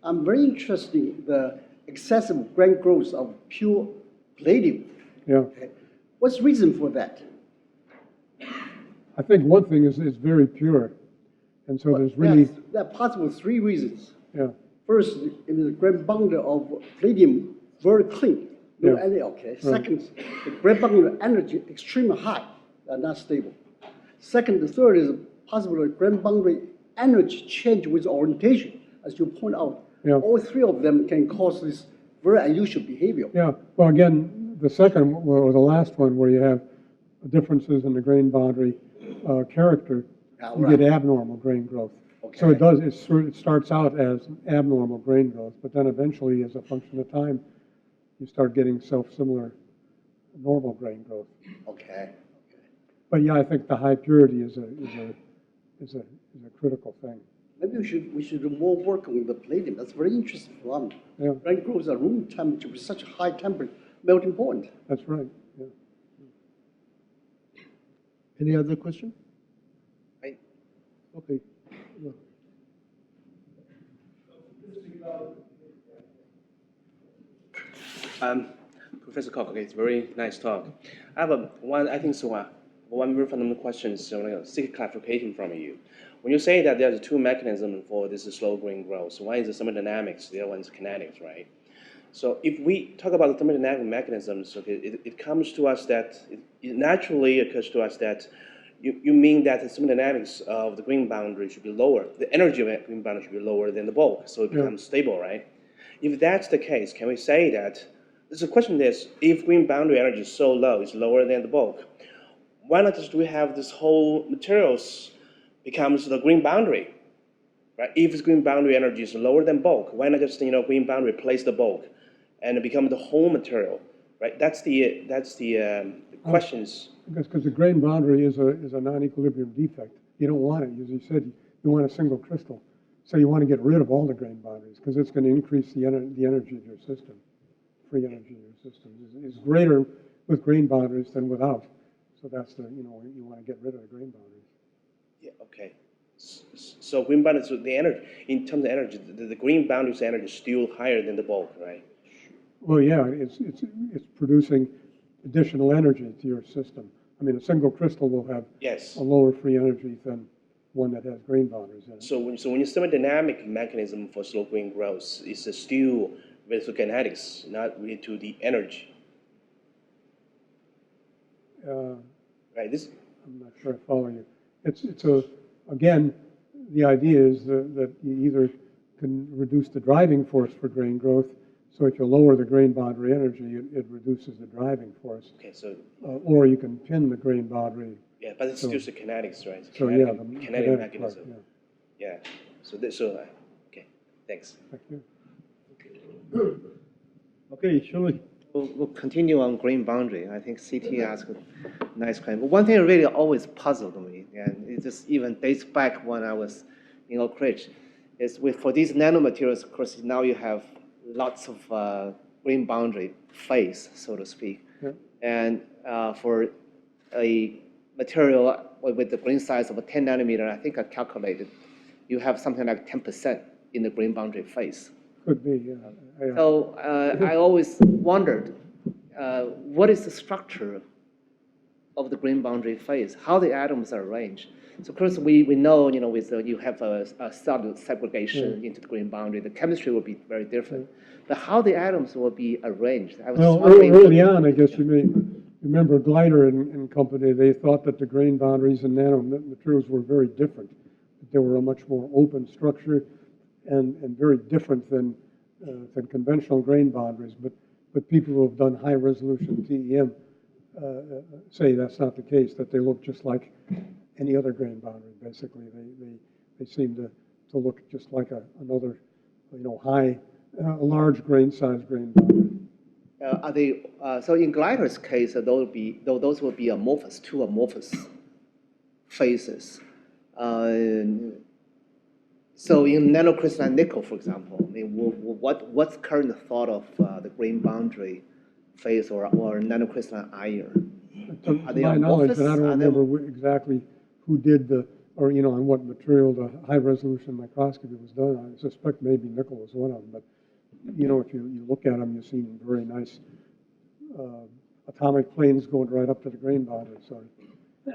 I'm very interested in the excessive grain growth of pure palladium. Yeah. Okay. What's the reason for that? I think one thing is it's very pure. And so there's really... There are possible three reasons. Yeah. First, it is the grain boundary of palladium very clean. No yeah. any, okay. Right. Second, the grain boundary energy extremely high and not stable. Second, the third is possible the grain boundary energy change with orientation, as you point out. Yeah. All three of them can cause this very unusual behavior. Yeah. Well, again, the second or the last one, where you have differences in the grain boundary character, you get abnormal grain growth. Okay. So it does. It starts out as abnormal grain growth, but then eventually, as a function of time, you start getting self-similar normal grain growth. Okay. But yeah, I think the high purity is a critical thing. Maybe we should do more work with the palladium. That's very interesting for them. Yeah. Grain grows at room temperature with such a high temperature melting point. That's right. Yeah. Any other question? Right. Okay. Professor Koch, okay, it's a very nice talk. I have one very fundamental question, so seek clarification from you. When you say that there's two mechanisms for this slow grain growth, one is the thermodynamics, the other one is kinetics, right? So if we talk about the thermodynamic mechanisms, okay, it comes to us that, it naturally occurs to us that you mean that the thermodynamics of the grain boundary should be lower, the energy of the grain boundary should be lower than the bulk, so it becomes stable, right? If that's the case, can we say that, the question is, if grain boundary energy is so low, it's lower than the bulk, why not just we have this whole materials becomes the grain boundary, right? If the grain boundary energy is lower than bulk, why not just grain boundary replace the bulk and become the whole material, right? That's the questions. Because the grain boundary is a non-equilibrium defect. You don't want it, as you said. You want a single crystal, so you want to get rid of all the grain boundaries because it's going to increase the energy of your system. Free energy in your system is greater with grain boundaries than without. So that's you want to get rid of the grain boundaries. Yeah. Okay. So grain boundaries, the energy in terms of energy, the grain boundaries energy is still higher than the bulk, right? Well, yeah, it's producing additional energy to your system. I mean, a single crystal will have a lower free energy than one that has grain boundaries in it. So when you thermodynamic mechanism for slow grain growth is still related to kinetics, not related to the energy. Right. I'm not sure I follow you. Again, the idea is that you either can reduce the driving force for grain growth. So if you lower the grain boundary energy, it reduces the driving force. Okay. So or you can pin the grain boundary Yeah, but it's still the kinetics, right? So kinetic, yeah, the kinetic part, mechanism. yeah. Yeah. Okay. Thanks. Thank you. Okay, surely. We'll continue on green boundary. I think CT asked a nice question. But one thing that really always puzzled me, and it just even dates back when I was in Oak Ridge, is for these nanomaterials, of course, now you have lots of green boundary phase, so to speak. Yeah. And for a material with the grain size of a 10 nanometer, I think I calculated, you have something like 10% in the green boundary phase. Could be, yeah. So I always wondered, what is the structure of the green boundary phase? How the atoms are arranged? So of course we know, with you have a solid segregation into the green boundary, the chemistry will be very different. But how the atoms will be arranged? I was wondering. Early on, I guess you may remember Glider and company. They thought that the grain boundaries and nanomaterials were very different. They were a much more open structure and very different than conventional grain boundaries. But people who have done high resolution TEM say that's not the case, that they look just like any other grain boundary. Basically, they seem to look just like another, a large grain size grain boundary. Are they, so in Glider's case, those will be amorphous, two amorphous phases. So in nanocrystalline nickel, for example, I mean, what's current thought of the grain boundary phase or nanocrystalline iron? To my knowledge, and I don't remember exactly who did on what material the high resolution microscopy was done. I suspect maybe nickel was one of them, but if you look at them, you see very nice atomic planes going right up to the grain boundary. So,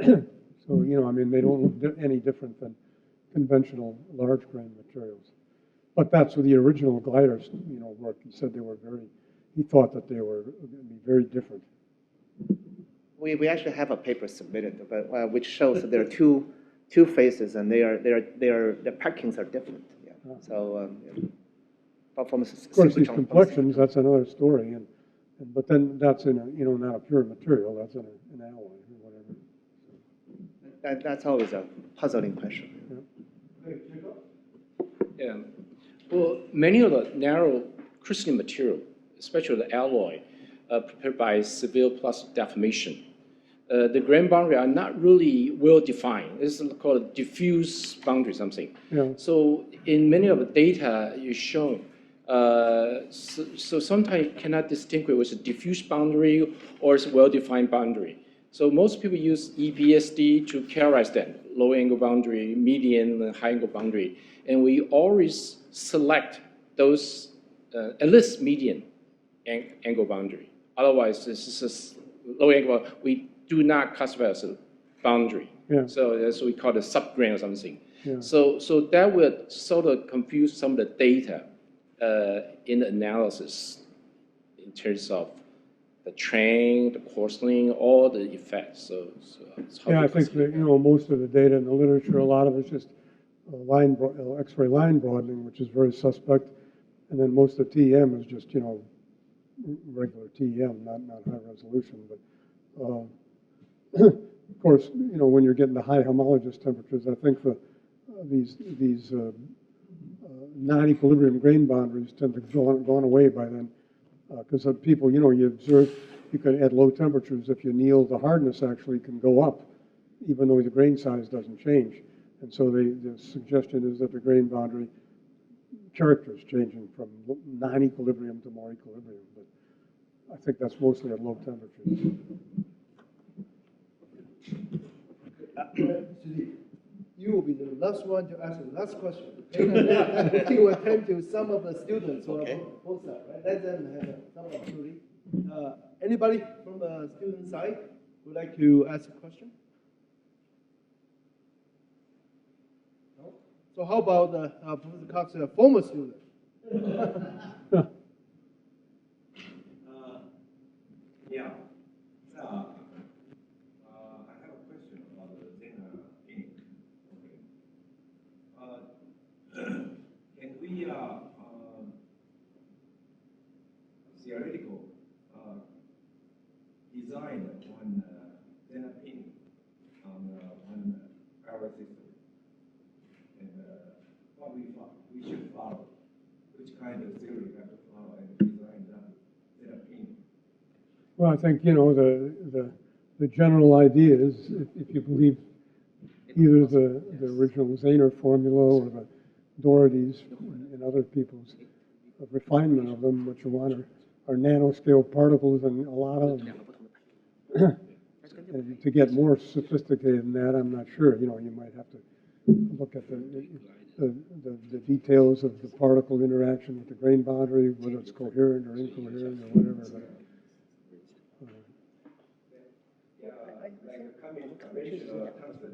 I mean, they don't look any different than conventional large grain materials. But that's what the original Glider's, work. He said he thought that they were going to be very different. We actually have a paper submitted, but which shows that there are two phases, and their packings are different. Yeah. So, but from of course, these complexions, that's another story, but then that's in not a pure material. That's in an alloy or whatever. That's always a puzzling question. Yeah. Well, many of the narrow crystalline material, especially the alloy, prepared by severe plastic deformation, the grain boundary are not really well defined. This is called diffuse boundary something. Yeah. So in many of the data you show, so sometimes you cannot distinguish with a diffuse boundary or a well-defined boundary. So most people use EBSD to characterize them, low angle boundary, median, and high angle boundary. And we always select those, at least median angle boundary. Otherwise, this is a low angle, we do not classify as a boundary. Yeah. So that's what we call the subgrain or something. Yeah. So that would sort of confuse some of the data in the analysis in terms of the train, the coarsening, all the effects. So yeah, I think that, most of the data in the literature, a lot of it's just X-ray line broadening, which is very suspect, and then most of TEM is just regular TEM, not high resolution. But of course, when you're getting to high homologous temperatures, I think these non-equilibrium grain boundaries tend to gone away by then, because people, you observe, you can at low temperatures, if you anneal, the hardness actually can go up, even though the grain size doesn't change. And so the suggestion is that the grain boundary character is changing from non-equilibrium to more equilibrium. But I think that's mostly at low temperatures. You will be the last one to ask the last question. You will attend to some of the students who are postdoc, right? Let them have some opportunity. Anybody from the student side would like to ask a question? No? So how about Professor Cox, a former student? Yeah. I have a question about the Zener ink. Okay. Can we theoretical design one Zener ink Well, I think, the general idea is if you believe either the original Zener formula or the Doherty's and other people's refinement of them, what you want are nanoscale particles, and a lot of them. And to get more sophisticated than that, I'm not sure. You might have to look at the details of the particle interaction with the grain boundary, whether it's coherent or incoherent or whatever. But, like a conventional tungsten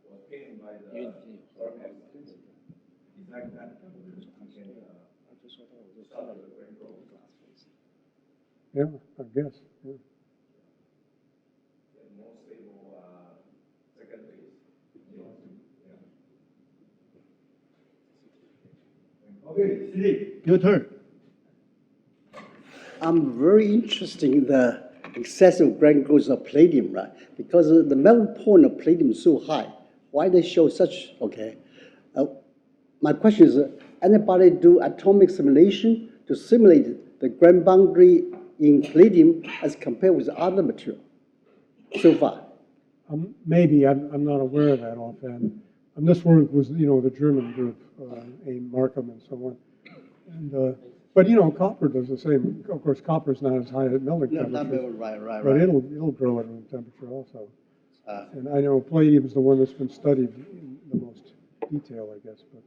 was painted by the it's like that. You can start the grain growth. yeah, I guess. Yeah. More stable second phase. Yeah. Okay, Steve, your turn. I'm very interested in the excessive grain growth of palladium, right? Because the metal point of palladium is so high. Why they show such, okay? My question is, anybody do atomic simulation to simulate the grain boundary in palladium as compared with other material so far? Maybe, I'm not aware of that offhand. And this work was, the German group, A. Markham and so on. And, but, copper does the same. Of course, copper's not as high at melting temperature. Right. But it'll grow at room temperature also. And I know palladium is the one that's been studied in the most detail, I guess. But,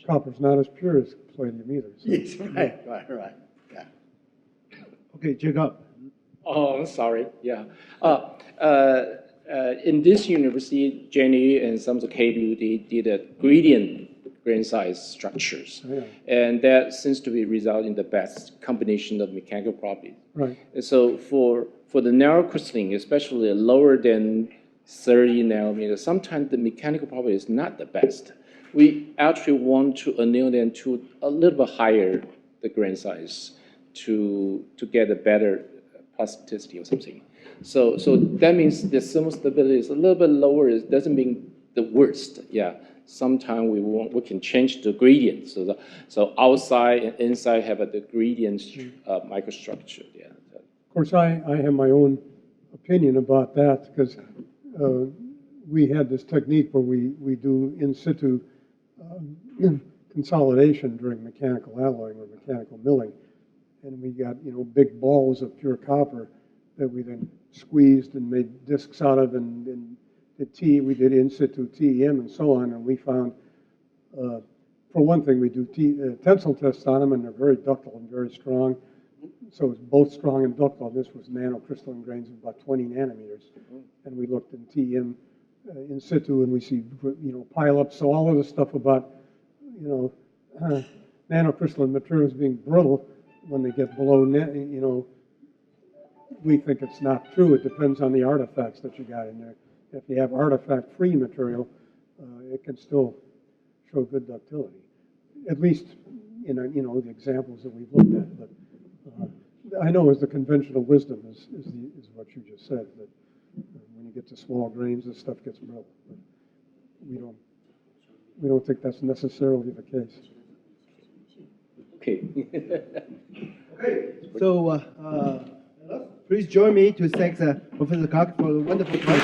copper's not as pure as palladium either. So. Yes, right. Yeah. Okay, Jacob. Oh, I'm sorry. Yeah. In this university, Jenny and some of the KBU, they did a gradient grain size structures. Yeah. And that seems to be result in the best combination of mechanical properties. Right. And so for the nanocrystalline, especially lower than 30 nanometers, sometimes the mechanical property is not the best. We actually want to anneal them to a little bit higher the grain size to get a better plasticity or something. So that means the thermal stability is a little bit lower. It doesn't mean the worst. Yeah. Sometimes we can change the gradient. So outside and inside have the gradient microstructure. Yeah. Of course, I have my own opinion about that because we had this technique where we do in situ consolidation during mechanical alloying or mechanical milling. And we got, big balls of pure copper that we then squeezed and made discs out of, and we did in situ TEM and so on, and we found, for one thing, we do tensile tests on them, and they're very ductile and very strong. So it's both strong and ductile. This was nanocrystalline grains of about 20 nanometers. And we looked in TEM in situ, and we see, pileups. So all of the stuff about, nanocrystalline materials being brittle when they get below, we think it's not true. It depends on the artifacts that you got in there. If you have artifact-free material, it can still show good ductility, at least in the examples that we've looked at. But I know as the conventional wisdom is what you just said, that when you get to small grains, this stuff gets brittle. But we don't think that's necessarily the case. Okay. Okay, so please join me to thank Professor Koch for the wonderful talk.